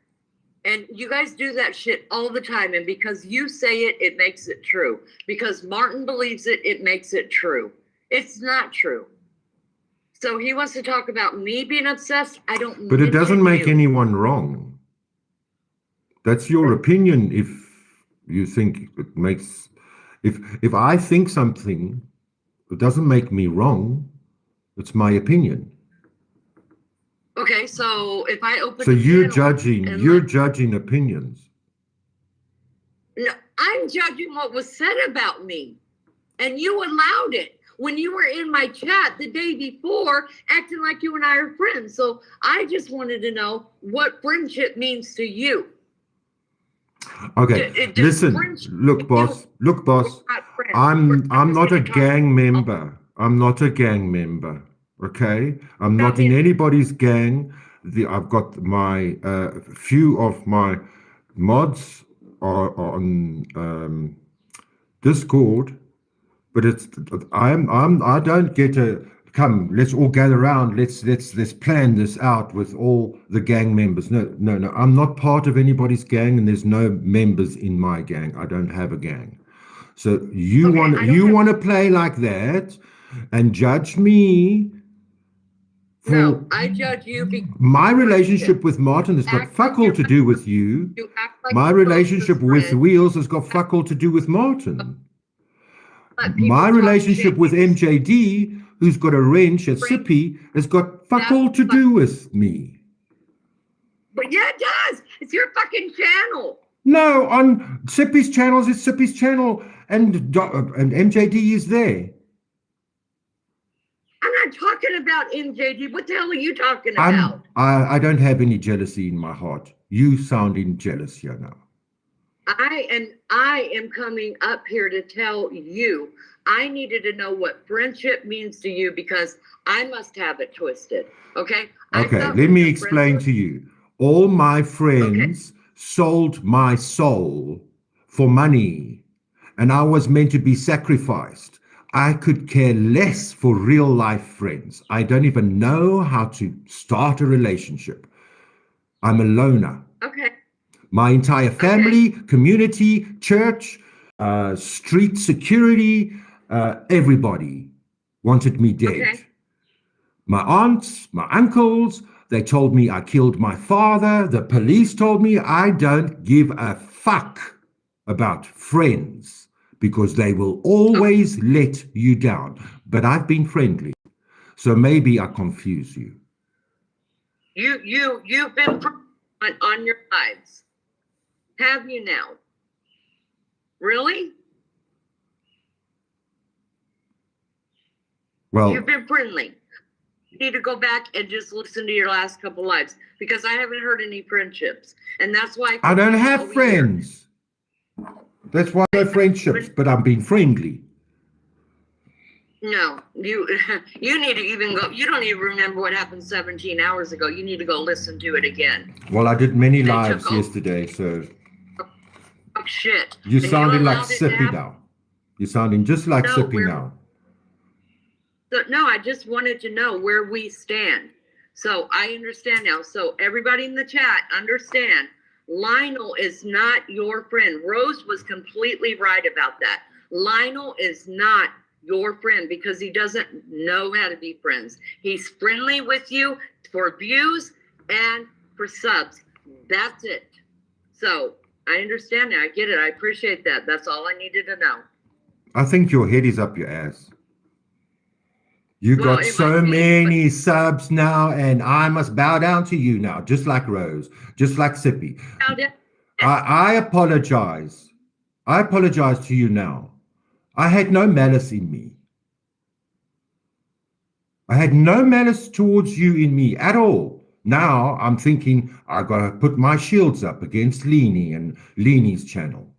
And you guys do that shit all the time. And because you say it, it makes it true. Because Martin believes it, it makes it true. It's not true. So he wants to talk about me being obsessed. I don't. But it doesn't make anyone wrong. That's your opinion. If you think it makes, if I think something, it doesn't make me wrong. It's my opinion. Okay, so if I open. So you're judging opinions. No, I'm judging what was said about me, and you allowed it. When you were in my chat the day before, acting like you and I are friends. So I just wanted to know what friendship means to you. Okay, listen, look, boss, I'm not a gang member. I'm not a gang member, okay? I'm not in anybody's gang. I've got my, few of my mods are on Discord. But I don't get to come. Let's all gather around. Let's plan this out with all the gang members. No. I'm not part of anybody's gang, and there's no members in my gang. I don't have a gang. So you want to play like that and judge me? No, I judge you because my relationship with Martin has got fuck all to do with you. My relationship with Wheels has got fuck all to do with Martin. My relationship with MJD, who's got a wrench at Sippy, has got fuck all to do with me. But yeah, it does. It's your fucking channel. No, on Sippy's channels, it's Sippy's channel, and MJD is there. I'm not talking about MJD. What the hell are you talking about? I don't have any jealousy in my heart. You sounding jealous here now. I am coming up here to tell you, I needed to know what friendship means to you because I must have it twisted. Okay? Okay, let me explain to you. All my friends sold my soul for money, and I was meant to be sacrificed. I could care less for real life friends. I don't even know how to start a relationship. I'm a loner. Okay. My entire family, community, church, street security, everybody wanted me dead. Okay. My aunts, my uncles, they told me I killed my father. The police told me I don't give a fuck about friends because they will always let you down. But I've been friendly. So maybe I confuse you. You've been on your lives. Have you now? Really? Well, You've been friendly. You need to go back and just listen to your last couple lives because I haven't heard any friendships. And that's why I don't have friends. That's why no friendships, but I'm being friendly. No, you need to even go. You don't even remember what happened 17 hours ago. You need to go listen to it again. Well, I did many They lives took over. yesterday, so Oh, shit. you And sounding like allowed it to Sippy happen? now. You're sounding just like No, Sippy we're- now. So, no, I just wanted to know where we stand. So I understand now. So everybody in the chat, understand. Lionel is not your friend. Rose was completely right about that. Lionel is not your friend because he doesn't know how to be friends. He's friendly with you for views and for subs. That's it. So I understand now. I get it. I appreciate that. That's all I needed to know. I think your head is up your ass. You Well, got it so might be, many subs now, and I must bow down to you now, just like Rose, just like Sippy. Now, that- I apologize. I apologize to you now. I had no malice in me. I had no malice towards you in me at all. Now I'm thinking I gotta put my shields up against Leanie and Leanie's channel.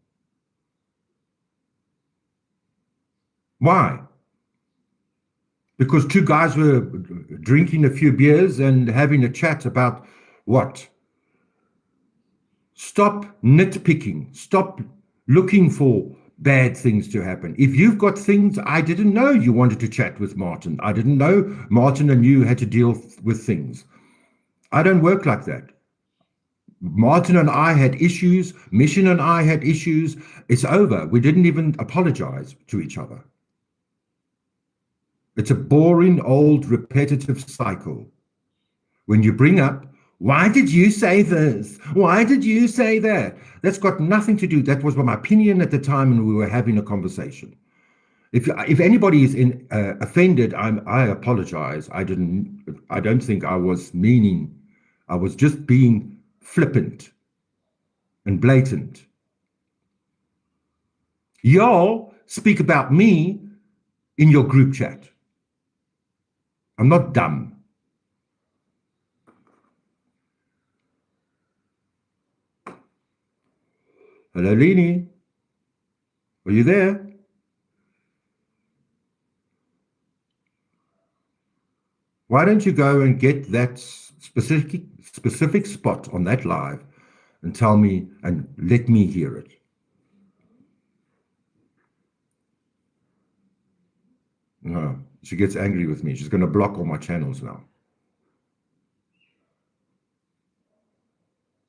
Why? Because two guys were drinking a few beers and having a chat about what? Stop nitpicking. Stop looking for bad things to happen. If you've got things, I didn't know you wanted to chat with Martin. I didn't know Martin and you had to deal with things. I don't work like that. Martin and I had issues. Mission and I had issues. It's over. We didn't even apologize to each other. It's a boring, old, repetitive cycle. When you bring up, why did you say this? Why did you say that? That's got nothing to do. That was my opinion at the time, and we were having a conversation. If anybody is offended, I apologize. I don't think I was meaning. I was just being flippant and blatant. Y'all speak about me in your group chat. I'm not dumb. Hello, Leanie. Are you there? Why don't you go and get that specific spot on that live and tell me and let me hear it? No, she gets angry with me. She's going to block all my channels now.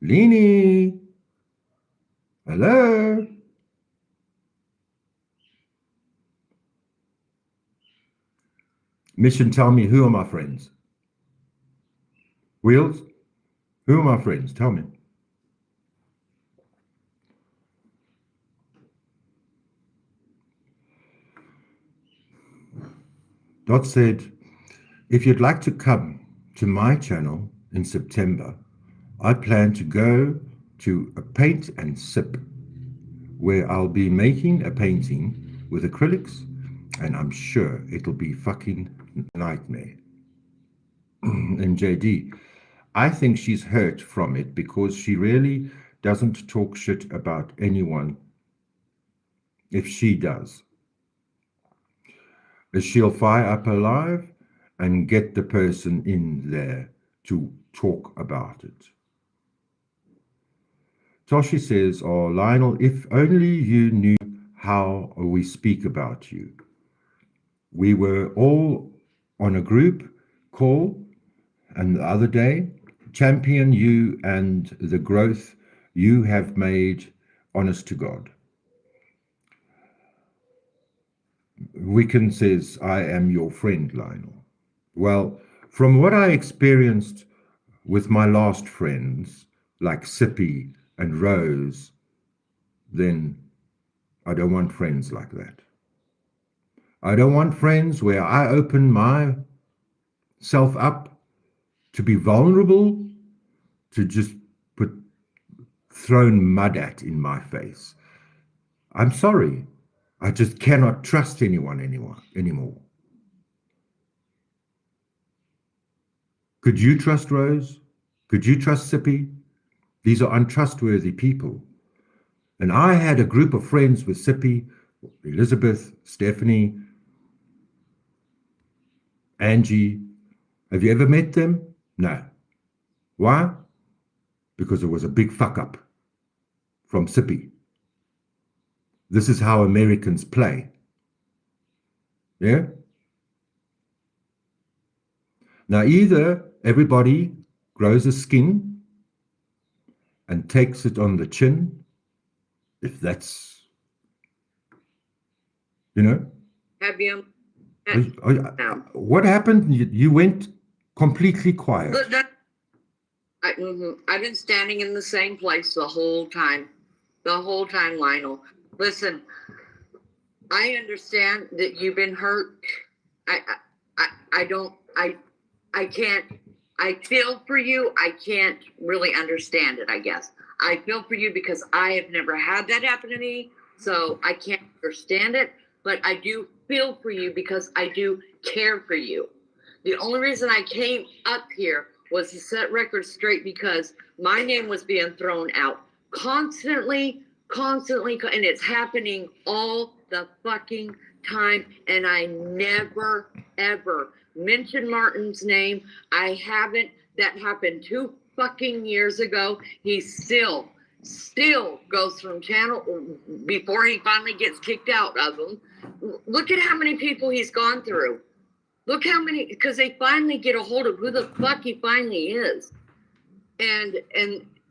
Leanie. Hello. Mission, tell me, who are my friends? Wheels, who are my friends? Tell me. Dot said, if you'd like to come to my channel in September, I plan to go to a paint and sip where I'll be making a painting with acrylics, and I'm sure it'll be fucking nightmare. And JD, I think she's hurt from it because she really doesn't talk shit about anyone. If she does, she'll fire up her live and get the person in there to talk about it. Toshi says, oh, Lionel, if only you knew how we speak about you. We were all on a group call, and the other day, champion you and the growth you have made, honest to God. Wicken says, I am your friend, Lionel. Well, from what I experienced with my last friends, like Sippy and Rose, then I don't want friends like that. I don't want friends where I open myself up to be vulnerable, to just put thrown mud at in my face. I'm sorry. I just cannot trust anyone anymore. Could you trust Rose? Could you trust Sippy? These are untrustworthy people. And I had a group of friends with Sippy, Elizabeth, Stephanie, Angie. Have you ever met them? No. Why? Because it was a big fuck up from Sippy. This is how Americans play. Yeah? Now, either everybody grows a skin and takes it on the chin, if that's, you know. Have you? What happened? You went completely quiet. Look, I've been standing in the same place the whole time, Lionel. Listen, I understand that you've been hurt. I can't, I feel for you. I can't really understand it, I guess. I feel for you because I have never had that happen to me, so I can't understand it, but I do feel for you because I do care for you. The only reason I came up here was to set records straight because my name was being thrown out constantly, and it's happening all the fucking time, and I never, ever mentioned Martin's name. I haven't. That happened 2 fucking years ago. He still goes from channel before he finally gets kicked out of them. Look at how many people he's gone through. Look how many, because they finally get a hold of who the fuck he finally is. And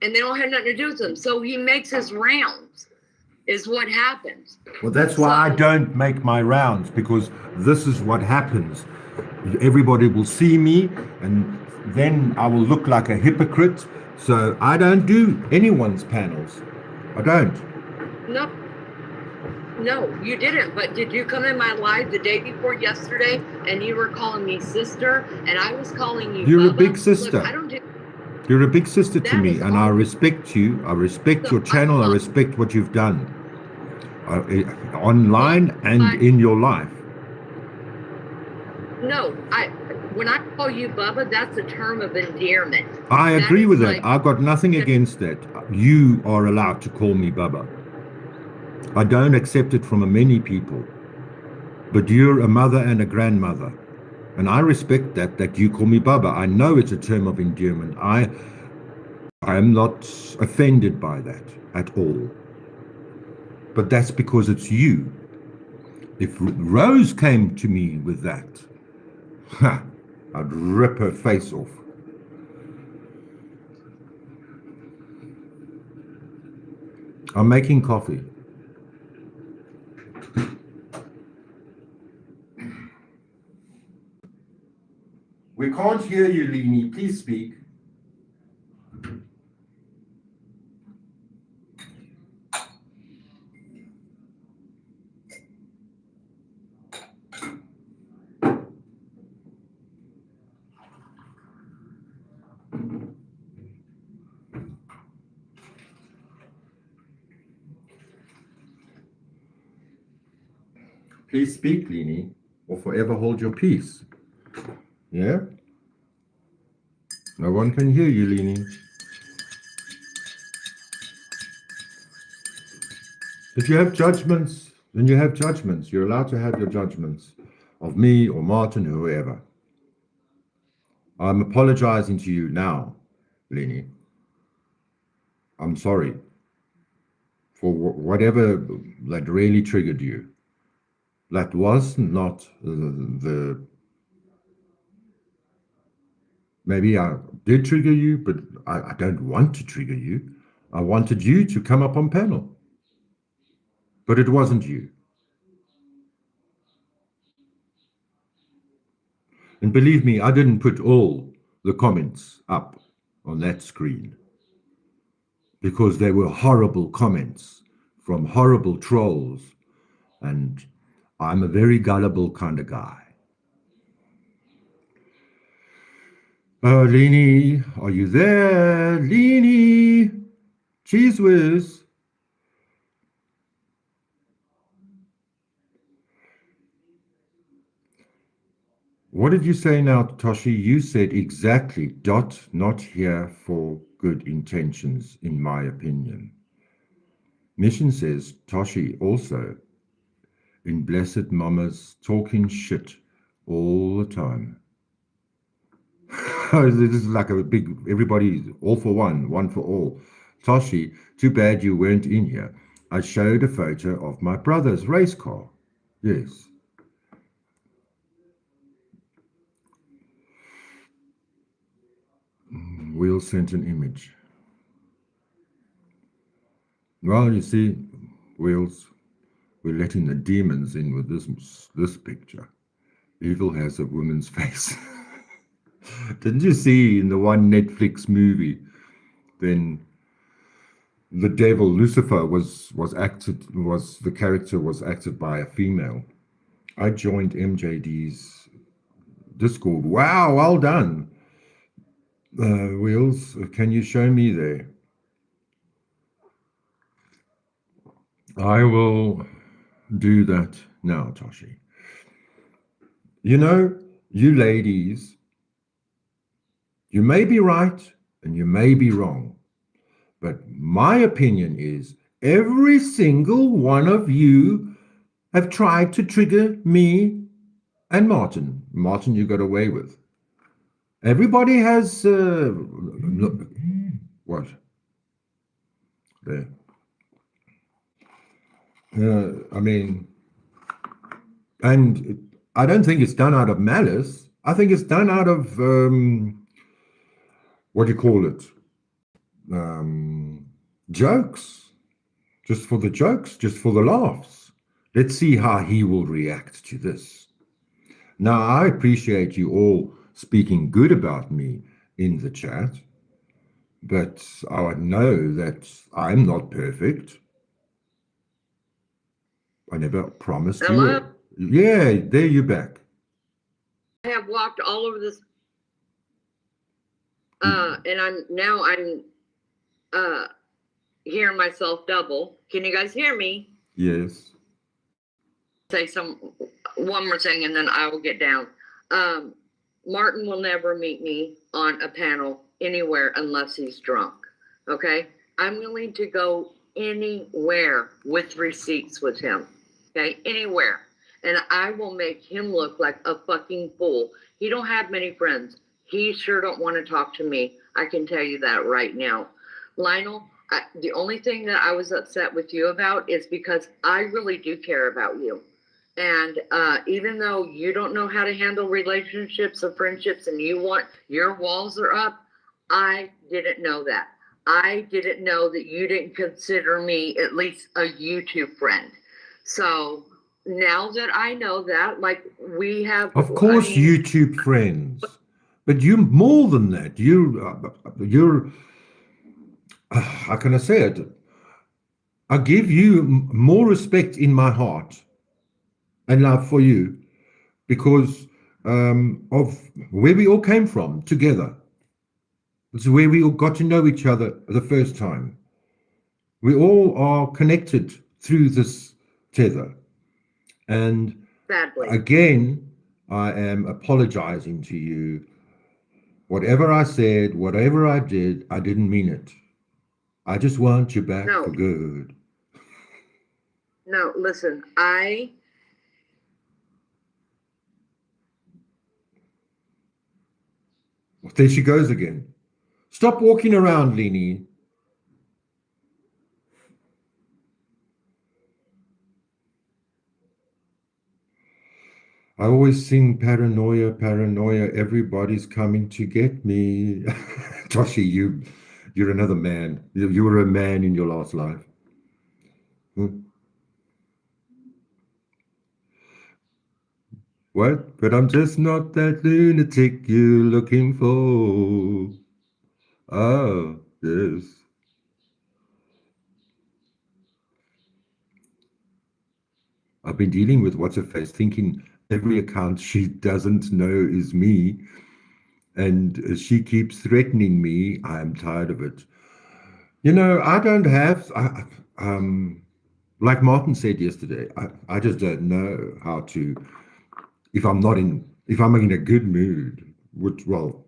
they don't have nothing to do with him. So he makes his rounds, is what happens. Well, that's why I don't make my rounds, because this is what happens. Everybody will see me, and then I will look like a hypocrite. So I don't do anyone's panels. I don't. No, you didn't. But did you come in my live the day before yesterday and you were calling me sister and I was calling you You're Bubba? a big sister. Look, You're a big sister to That me, is and I respect you. I respect your channel. I respect what you've done online and in your life. No, when I call you Bubba, that's a term of endearment. I agree with like, that. I've got nothing against that. You are allowed to call me Bubba. I don't accept it from many people. But you're a mother and a grandmother. And I respect that you call me Bubba. I know it's a term of endearment. I am not offended by that at all. But that's because it's you. If Rose came to me with that, I'd rip her face off. I'm making coffee. We can't hear you, Leni. Please speak. Please speak, Leni, or forever hold your peace. Yeah? No one can hear you, Leni. If you have judgments, then you have judgments. You're allowed to have your judgments of me or Martin or whoever. I'm apologizing to you now, Leni. I'm sorry for whatever that really triggered you. That was not the Maybe I did trigger you, but I don't want to trigger you. I wanted you to come up on panel, but it wasn't you. And believe me, I didn't put all the comments up on that screen because they were horrible comments from horrible trolls, and I'm a very gullible kind of guy. Leanie, are you there? Leanie, Cheese Whiz. What did you say now, Toshi? You said exactly, Dot not here for good intentions, in my opinion. Mission says, Toshi also in Blessed Mama's talking shit all the time. This is like a big, everybody, all for one for all. Toshi, too bad you weren't in here. I showed a photo of my brother's race car. Yes. Will sent an image. Well, you see, Wheels, we're letting the demons in with this picture. Evil has a woman's face. Didn't you see in the one Netflix movie, then the devil Lucifer was the character was acted by a female. I joined MJD's Discord. Wow, well done. Wheels, can you show me there? I will do that now, Toshi. You know, you ladies, you may be right and you may be wrong, but my opinion is every single one of you have tried to trigger me and Martin. Martin, you got away with. Everybody has, what? There. I mean, and I don't think it's done out of malice. I think it's done out of, what do you call it? Jokes. Just for the jokes, just for the laughs. Let's see how he will react to this. Now, I appreciate you all speaking good about me in the chat, but I know that I'm not perfect. I never promised Hello? you. Yeah, there you're back. I have walked all over this, and I'm hearing myself double. Can you guys hear me? Yes. Say one more thing, and then I will get down. Martin will never meet me on a panel anywhere unless he's drunk. Okay, I'm willing to go anywhere with receipts with him. Okay, anywhere. And I will make him look like a fucking fool. He don't have many friends. He sure don't want to talk to me. I can tell you that right now. Lionel, the only thing that I was upset with you about is because I really do care about you. And even though you don't know how to handle relationships or friendships and you want your walls are up, I didn't know that. I didn't know that you didn't consider me at least a YouTube friend. So now that I know that, like we have, Of course, YouTube friends, but you're more than that. You're. How can I say it? I give you more respect in my heart and love for you because of where we all came from together. It's where we all got to know each other the first time. We all are connected through this tether. And sadly, again, I am apologizing to you. Whatever I said, whatever I did, I didn't mean it. I just want you back for good. No, listen, There she goes again. Stop walking around, Leanie. I always sing paranoia, paranoia, everybody's coming to get me. Toshi, you're another man. You were a man in your last life. Hmm. What? But I'm just not that lunatic you're looking for. Oh, yes. I've been dealing with what's her face, thinking every account she doesn't know is me. And she keeps threatening me. I'm tired of it. You know, I don't have, like Martin said yesterday, I just don't know how to, if I'm in a good mood, which, well,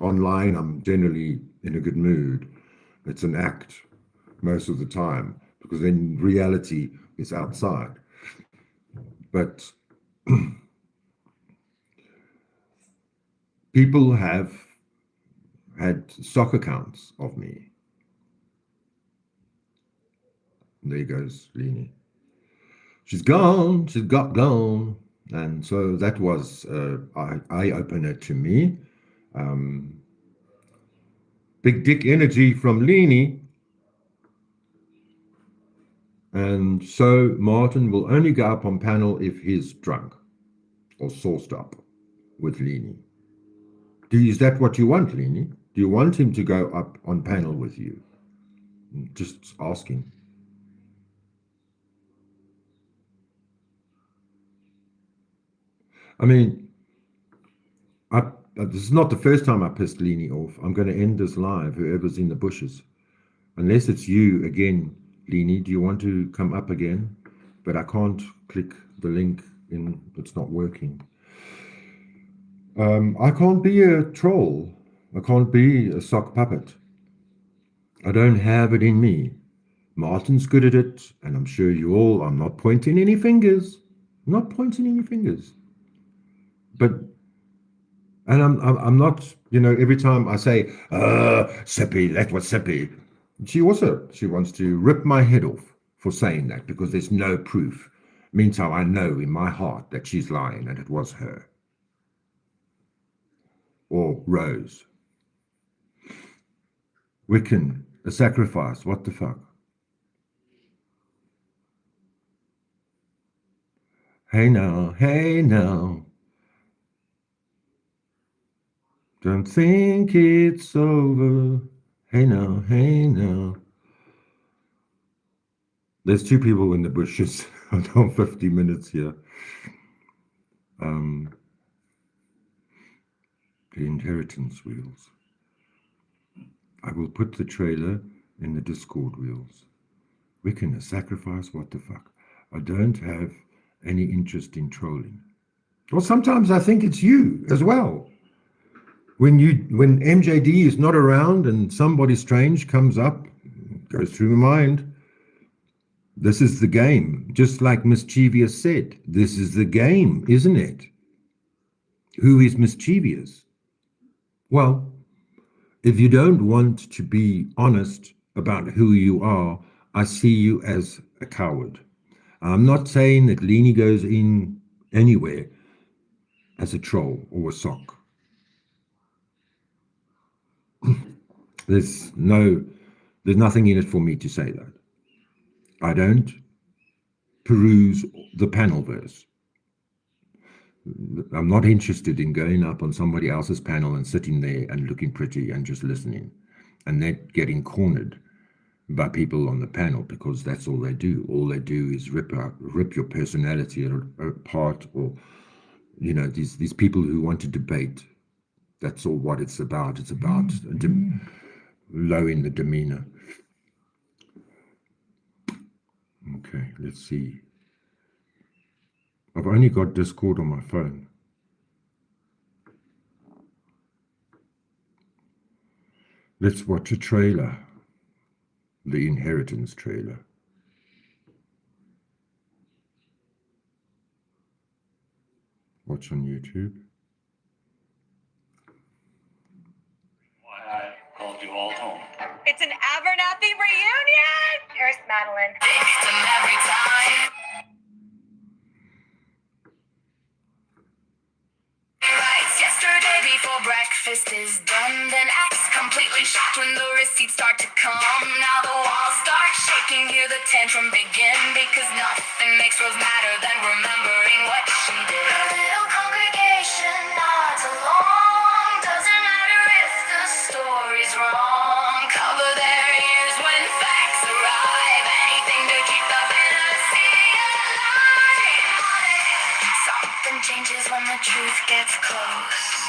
online, I'm generally in a good mood. It's an act most of the time because then reality is outside. But people have had stock accounts of me. There goes Leni. She's gone. She's got gone. And so that was eye-opener to me. Big dick energy from Leni. And so Martin will only go up on panel if he's drunk or sauced up with Leni. Is that what you want, Leni? Do you want him to go up on panel with you? Just asking. I mean, this is not the first time I pissed Leni off. I'm going to end this live, whoever's in the bushes. Unless it's you again, Leni, do you want to come up again? But I can't click the link in, it's not working. I can't be a troll. I can't be a sock puppet. I don't have it in me. Martin's good at it, and I'm sure you all, I'm not pointing any fingers. I'm not pointing any fingers. But, and I'm not, you know, every time I say, Seppi, that was Seppi, she wants to rip my head off for saying that because there's no proof. Meantime, I know in my heart that she's lying and it was her. Or Rose. Wiccan, a sacrifice, what the fuck? Hey now, hey now. Don't think it's over. Hey now, hey now. There's two people in the bushes. I'm 50 minutes here. The inheritance wheels. I will put the trailer in the Discord wheels. Wiccan, a sacrifice, what the fuck? I don't have any interest in trolling. Well, sometimes I think it's you as well. When MJD is not around and somebody strange comes up, goes through my mind. This is the game. Just like Mischievous said, this is the game, isn't it? Who is mischievous? Well, if you don't want to be honest about who you are, I see you as a coward. I'm not saying that Leni goes in anywhere as a troll or a sock. There's nothing in it for me to say that. I don't peruse the panel verse. I'm not interested in going up on somebody else's panel and sitting there and looking pretty and just listening and then getting cornered by people on the panel because that's all they do. All they do is rip your personality apart, or, you know, these people who want to debate. That's all what it's about. It's about lowering the demeanor. Okay, let's see. I've only got Discord on my phone. Let's watch a trailer. The Inheritance trailer. Watch on YouTube. Why I called you all home. It's an Abernathy reunion. Here's Madeline. breakfast is done, then acts completely shocked when the receipts start to come. Now the walls start shaking, hear the tantrum begin, because nothing makes Rose madder than remembering what she did. Her little congregation nods along, doesn't matter if the story's wrong. Cover their ears when facts arrive, anything to keep the fantasy alive. Something changes when the truth gets close.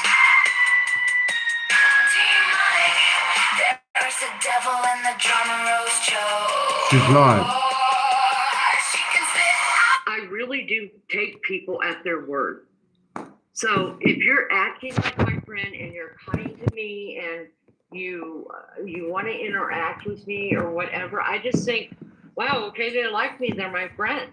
Demonic, there's a devil in the drama Rose chose. She's lying. She can spit out. I really do take people at their word. So if you're acting like my friend and you're kind to me and you want to interact with me or whatever, I just think, wow, okay, they like me, they're my friend.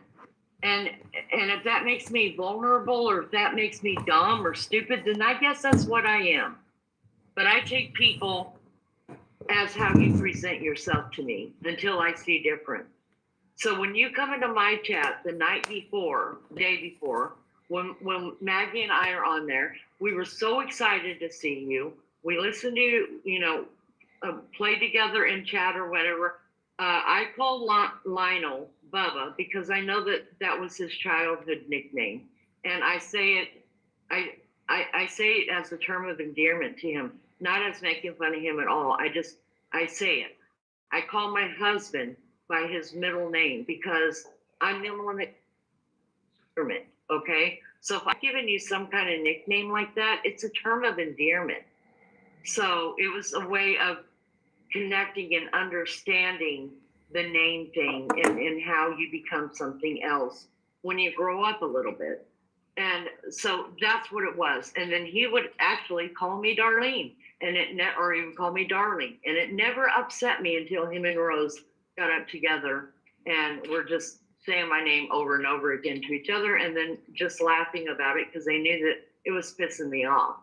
And if that makes me vulnerable or if that makes me dumb or stupid, then I guess that's what I am. But I take people as how you present yourself to me until I see different. So when you come into my chat the night before, day before, when Maggie and I are on there, we were so excited to see you. We listened to you, play together in chat or whatever. I called Lionel Bubba because I know that was his childhood nickname, and I say it, I say it as a term of endearment to him, not as making fun of him at all. I say it. I call my husband by his middle name because I'm middle endearment. Okay, so if I've given you some kind of nickname like that, it's a term of endearment. So it was a way of connecting and understanding the name thing and how you become something else when you grow up a little bit. And so that's what it was. And then he would actually call me Darlene, or he would call me Darling. And it never upset me until him and Rose got up together and were just saying my name over and over again to each other and then just laughing about it because they knew that it was pissing me off.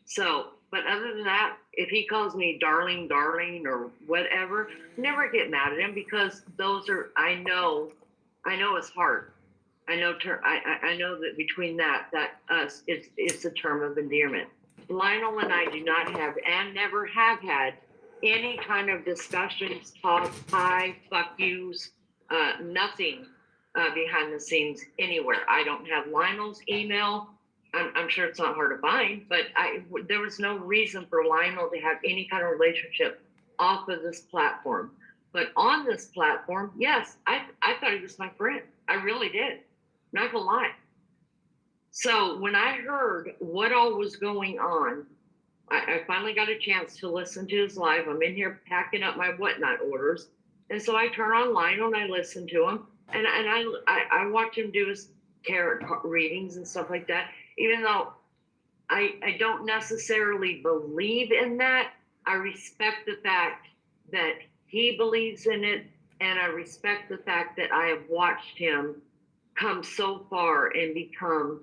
So, but other than that, if he calls me darling, or whatever, never get mad at him because those are, I know his heart. I know that between that us, it's a term of endearment. Lionel and I do not have and never have had any kind of discussions, talk, hi, fuck yous, nothing behind the scenes anywhere. I don't have Lionel's email. I'm sure it's not hard to find, but there was no reason for Lionel to have any kind of relationship off of this platform. But on this platform, yes, I thought he was my friend. I really did. Not gonna lie. So when I heard what all was going on, I finally got a chance to listen to his live. I'm in here packing up my whatnot orders. And so I turn on Lionel and I listen to him. And I watch him do his tarot readings and stuff like that. Even though I don't necessarily believe in that, I respect the fact that he believes in it. And I respect the fact that I have watched him come so far and become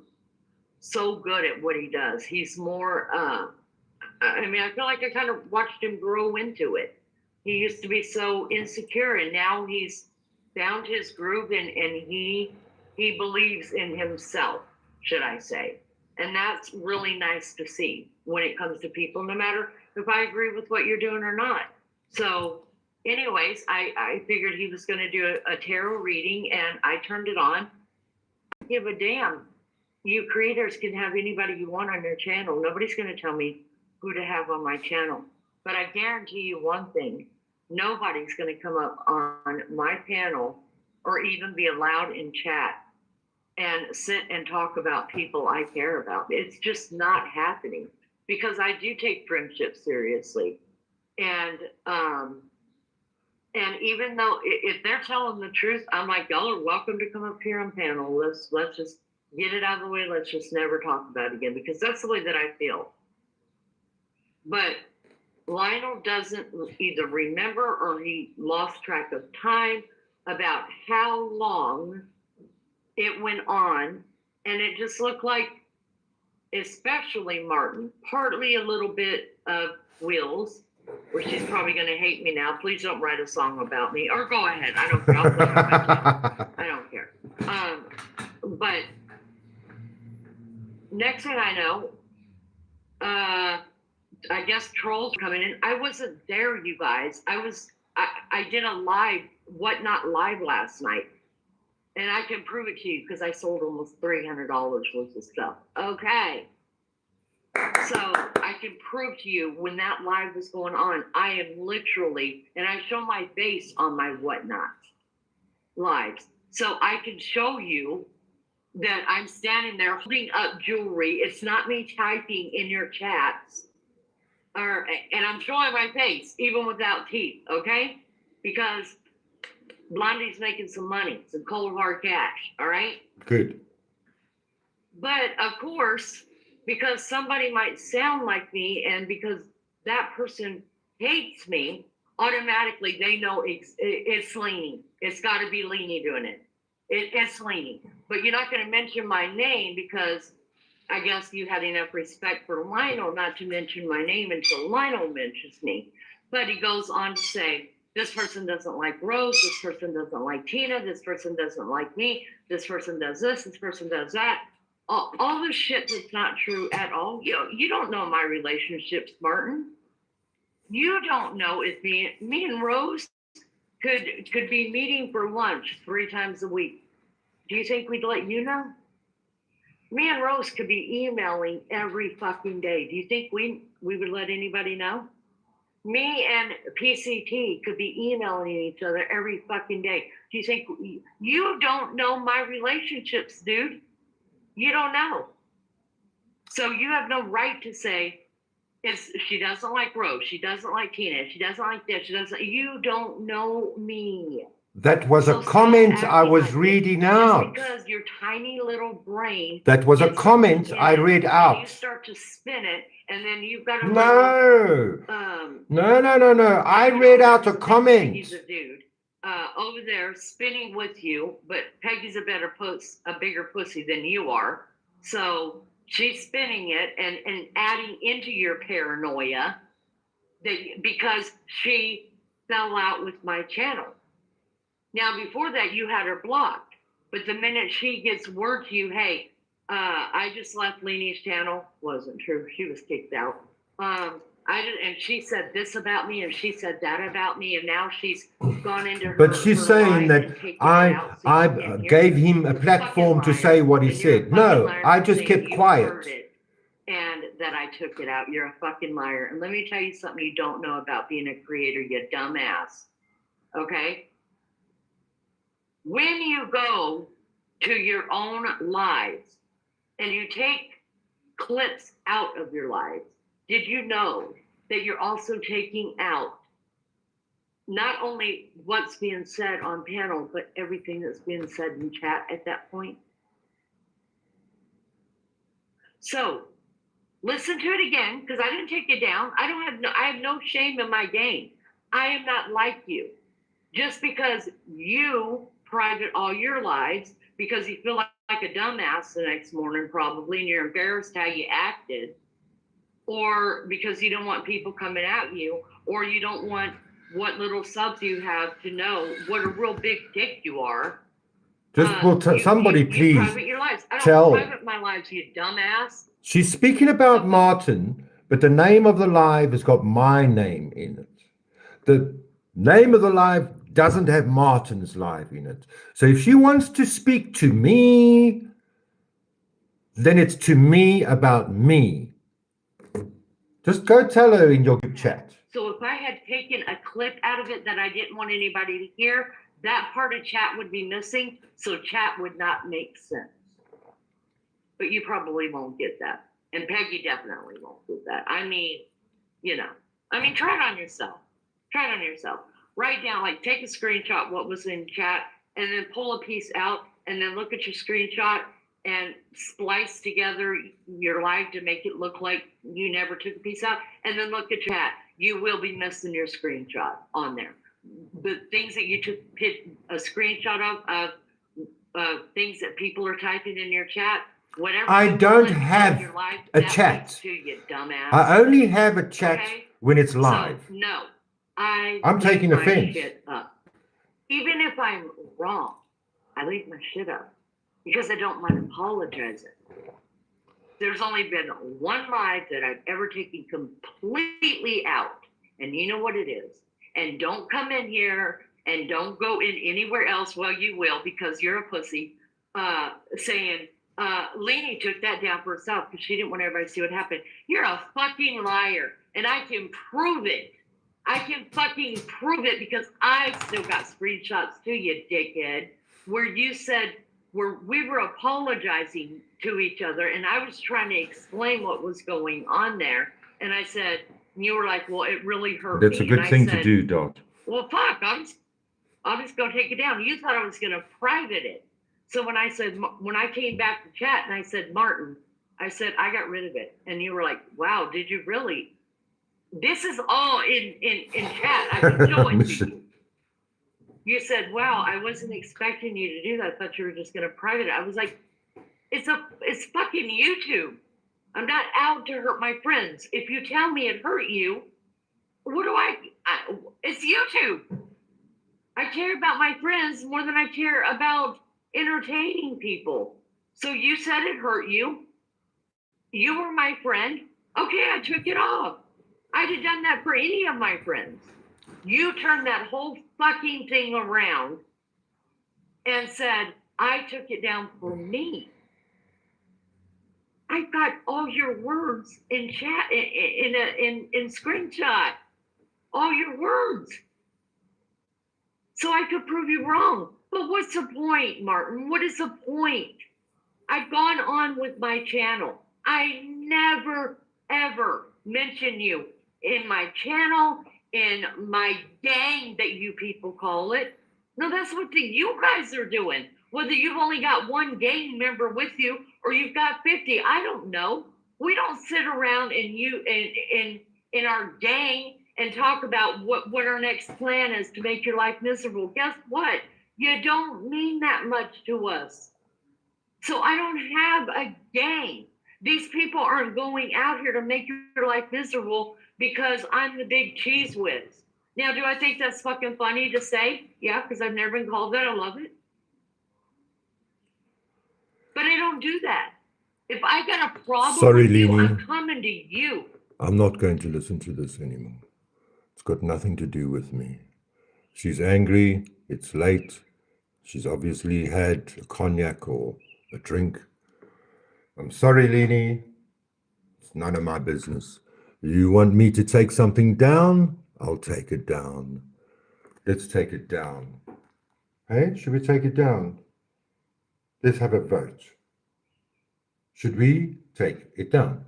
so good at what he does. He's more, I feel like I kind of watched him grow into it. He used to be so insecure and now he's found his groove and he believes in himself, should I say. And that's really nice to see when it comes to people, no matter if I agree with what you're doing or not. So anyways, I figured he was going to do a tarot reading and I turned it on. I don't give a damn. You creators can have anybody you want on your channel. Nobody's going to tell me who to have on my channel. But I guarantee you one thing, nobody's going to come up on my panel or even be allowed in chat and sit and talk about people I care about. It's just not happening because I do take friendship seriously. And even though if they're telling the truth, I'm like, y'all are welcome to come up here on panel. Let's just get it out of the way. Let's just never talk about it again because that's the way that I feel. But Lionel doesn't either remember or he lost track of time about how long it went on. And it just looked like, especially Martin, partly a little bit of Will's, where she's probably going to hate me now. Please don't write a song about me. Or go ahead. I don't care. I'll play I don't care. But next thing I know, I guess trolls coming in. I wasn't there, you guys. I did a live, Whatnot live last night. And I can prove it to you because I sold almost $300 worth of stuff. Okay. So I can prove to you when that live was going on, I am literally, and I show my face on my Whatnot lives. So I can show you that I'm standing there holding up jewelry. It's not me typing in your chats. And I'm showing my face, even without teeth, okay? Because Blondie's making some money, some cold hard cash, all right? Good. But of course, because somebody might sound like me and because that person hates me, automatically they know it's Leanie. It's got to be Leanie doing it. It's Leanie. But you're not going to mention my name because I guess you had enough respect for Lionel not to mention my name until Lionel mentions me. But he goes on to say, this person doesn't like Rose, this person doesn't like Tina, this person doesn't like me, this person does this person does that. All the shit that's not true at all. You don't know my relationships, Martin. You don't know if me and Rose could be meeting for lunch 3 times a week. Do you think we'd let you know? Me and Rose could be emailing every fucking day. Do you think we would let anybody know? Me and PCT could be emailing each other every fucking day. Do you think you don't know my relationships, dude? You don't know. So you have no right to say she doesn't like Rose, she doesn't like Tina, she doesn't like this, you don't know me. That was So a comment stop I acting was like reading this. out. Just because your tiny little brain. That was a gets comment to I spin read it, and out. you start to spin it, and then you've got a No. little, No. I read out a comment. Peggy's a dude over there spinning with you, but Peggy's a bigger pussy than you are. So she's spinning it and adding into your paranoia because she fell out with my channel. Now, before that, you had her blocked. But the minute she gets word to you, hey, I just left Leanie's channel, wasn't true. She was kicked out. And she said this about me, and she said that about me, and now she's gone into her. But she's her saying live that and taken it I out so you can't hear gave it. him a platform to Fucking say liar. what he And you're a said. fucking No, liar I for just saying kept you quiet. heard it and that I took it out. You're a fucking liar. And let me tell you something you don't know about being a creator, you dumbass. Okay? When you go to your own lives and you take clips out of your lives, did you know that you're also taking out not only what's being said on panel, but everything that's being said in chat at that point? So listen to it again, because I didn't take it down. I have no shame in my game. I am not like you. Just because you private all your lives because you feel like a dumbass the next morning probably, and you're embarrassed how you acted, or because you don't want people coming at you, or you don't want what little subs you have to know what a real big dick you are. Somebody you please private your lives. I don't tell. private my lives, you dumbass. She's speaking about Martin, but the name of the live has got my name in it. The name of the live doesn't have Martin's live in it. So if she wants to speak to me, then it's to me about me. Just go tell her in your group chat. So if I had taken a clip out of it that I didn't want anybody to hear, that part of chat would be missing, so chat would not make sense. But you probably won't get that. And Peggy definitely won't get that. I mean, try it on yourself. Try it on yourself. Write down, take a screenshot what was in chat, and then pull a piece out, and then look at your screenshot and splice together your live to make it look like you never took a piece out, and then look at chat. You will be missing your screenshot on there. The things that you took a screenshot of things that people are typing in your chat, whatever. I don't have a chat. You dumbass. I only have a chat when it's live. So, no, I'm taking leave my offense. shit up. Even if I'm wrong, I leave my shit up because I don't mind apologizing. there's only been one live that I've ever taken completely out. And you know what it is. And don't come in here and don't go in anywhere else. Well, you will, because you're a pussy, saying, Leni took that down for herself because she didn't want everybody to see what happened. You're a fucking liar. And I can prove it. I can fucking prove it because I still got screenshots to you, dickhead, where you said, where we were apologizing to each other, and I was trying to explain what was going on there. And I said, you were like, well, it really hurt That's me. a good And I thing to said, do, Dot. well, fuck, I'll just go take it down. You thought I was going to private it. So when I came back to chat and I said, Martin, I said, I got rid of it. And you were like, wow, did you really? This is all in chat. I can show it to you. You said, wow, I wasn't expecting you to do that. I thought you were just going to private it. I was like, it's fucking YouTube. I'm not out to hurt my friends. If you tell me it hurt you, what do it's YouTube. I care about my friends more than I care about entertaining people. So you said it hurt you. You were my friend. Okay, I took it off. I'd have done that for any of my friends. You turned that whole fucking thing around and said, I took it down for me. I got all your words in chat, in screenshot, all your words. So I could prove you wrong. But what's the point, Martin? What is the point? I've gone on with my channel. I never, ever mention you in my channel, in my gang that you people call it. No, that's what you guys are doing. Whether you've only got one gang member with you or you've got 50, I don't know. We don't sit around in our gang and talk about what our next plan is to make your life miserable. Guess what? You don't mean that much to us. So I don't have a gang. These people aren't going out here to make your life miserable because I'm the big cheese whiz. Now, do I think that's fucking funny to say? Yeah, because I've never been called that. I love it. But I don't do that. If I got a problem Sorry, with you, Leni. I'm coming to you. I'm not going to listen to this anymore. It's got nothing to do with me. She's angry. It's late. She's obviously had a cognac or a drink. I'm sorry, Leni. It's none of my business. You want me to take something down? I'll take it down. Let's take it down. Hey, should we take it down? Let's have a vote. Should we take it down?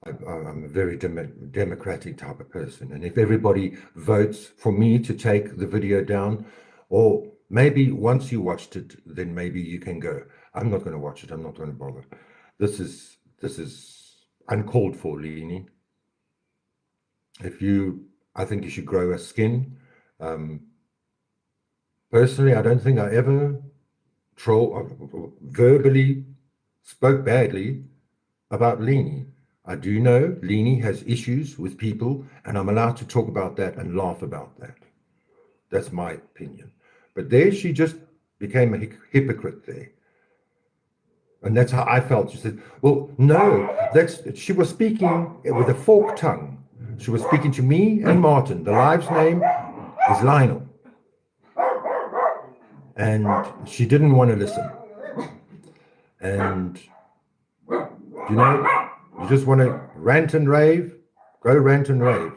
I'm a very democratic type of person. And if everybody votes for me to take the video down, or maybe once you watched it, then maybe you can go. I'm not going to watch it. I'm not going to bother. This is uncalled for, Leni. I think you should grow a skin. Personally, I don't think I ever verbally spoke badly about Leni. I do know Leni has issues with people, and I'm allowed to talk about that and laugh about that. That's my opinion. But there she just became a hypocrite there. And that's how I felt. She said, well, no, she was speaking with a forked tongue. She was speaking to me and Martin. The live's name is Lionel. And she didn't want to listen. And, you just want to rant and rave, go rant and rave.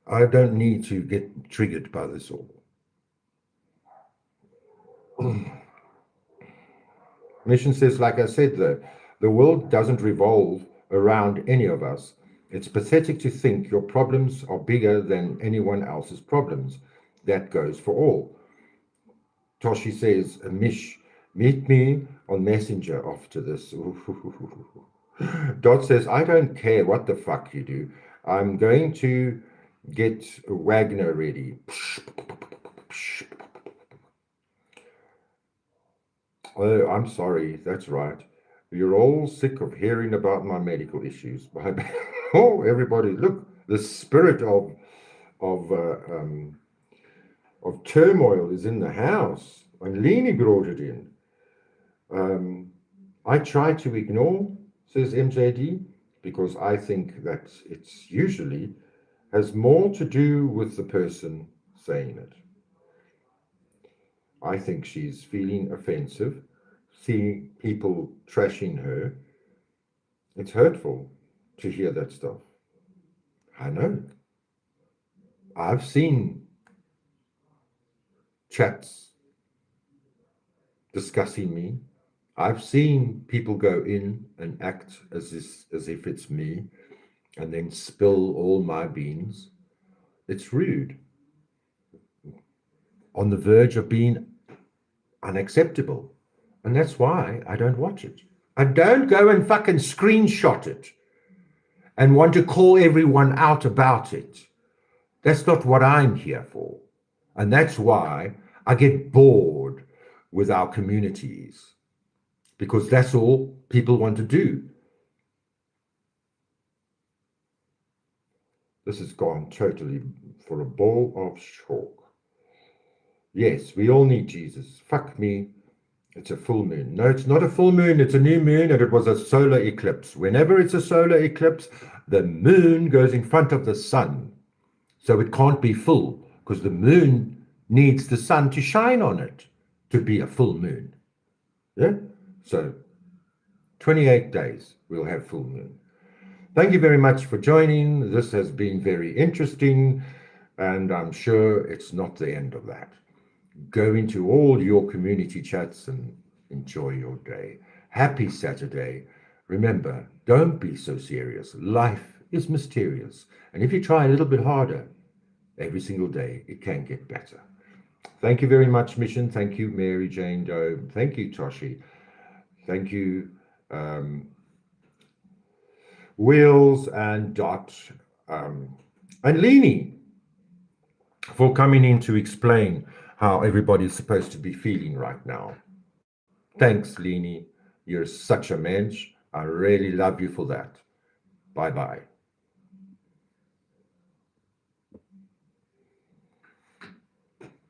I don't need to get triggered by this all. Mission says, like I said, though, the world doesn't revolve around any of us. It's pathetic to think your problems are bigger than anyone else's problems. That goes for all. Toshi says, Mish, meet me on Messenger after this. Dot says, I don't care what the fuck you do. I'm going to get Wagner ready. Oh, I'm sorry. That's right. You're all sick of hearing about my medical issues. Oh, everybody, look, the spirit of turmoil is in the house. And Leni brought it in. I try to ignore, says MJD, because I think that it's usually has more to do with the person saying it. I think she's feeling offensive, seeing people trashing her. It's hurtful to hear that stuff. I know. I've seen chats discussing me. I've seen people go in and act as if it's me and then spill all my beans. It's rude. On the verge of being unacceptable. And that's why I don't watch it. I don't go and fucking screenshot it and want to call everyone out about it. That's not what I'm here for. And that's why I get bored with our communities, because that's all people want to do. This has gone totally for a ball of chalk. Yes, we all need Jesus. Fuck me. It's a full moon. No, it's not a full moon. It's a new moon, and it was a solar eclipse. Whenever it's a solar eclipse, the moon goes in front of the sun. So it can't be full, because the moon needs the sun to shine on it to be a full moon. Yeah? So 28 days we'll have full moon. Thank you very much for joining. This has been very interesting, and I'm sure it's not the end of that. Go into all your community chats and enjoy your day. Happy Saturday. Remember, don't be so serious. Life is mysterious. And if you try a little bit harder, every single day, it can get better. Thank you very much, Mission. Thank you, Mary Jane Doe. Thank you, Toshi. Thank you, Wheels and Dot, and Leanie, for coming in to explain how everybody's supposed to be feeling right now. Thanks, Leanie. You're such a mensch. I really love you for that. Bye-bye.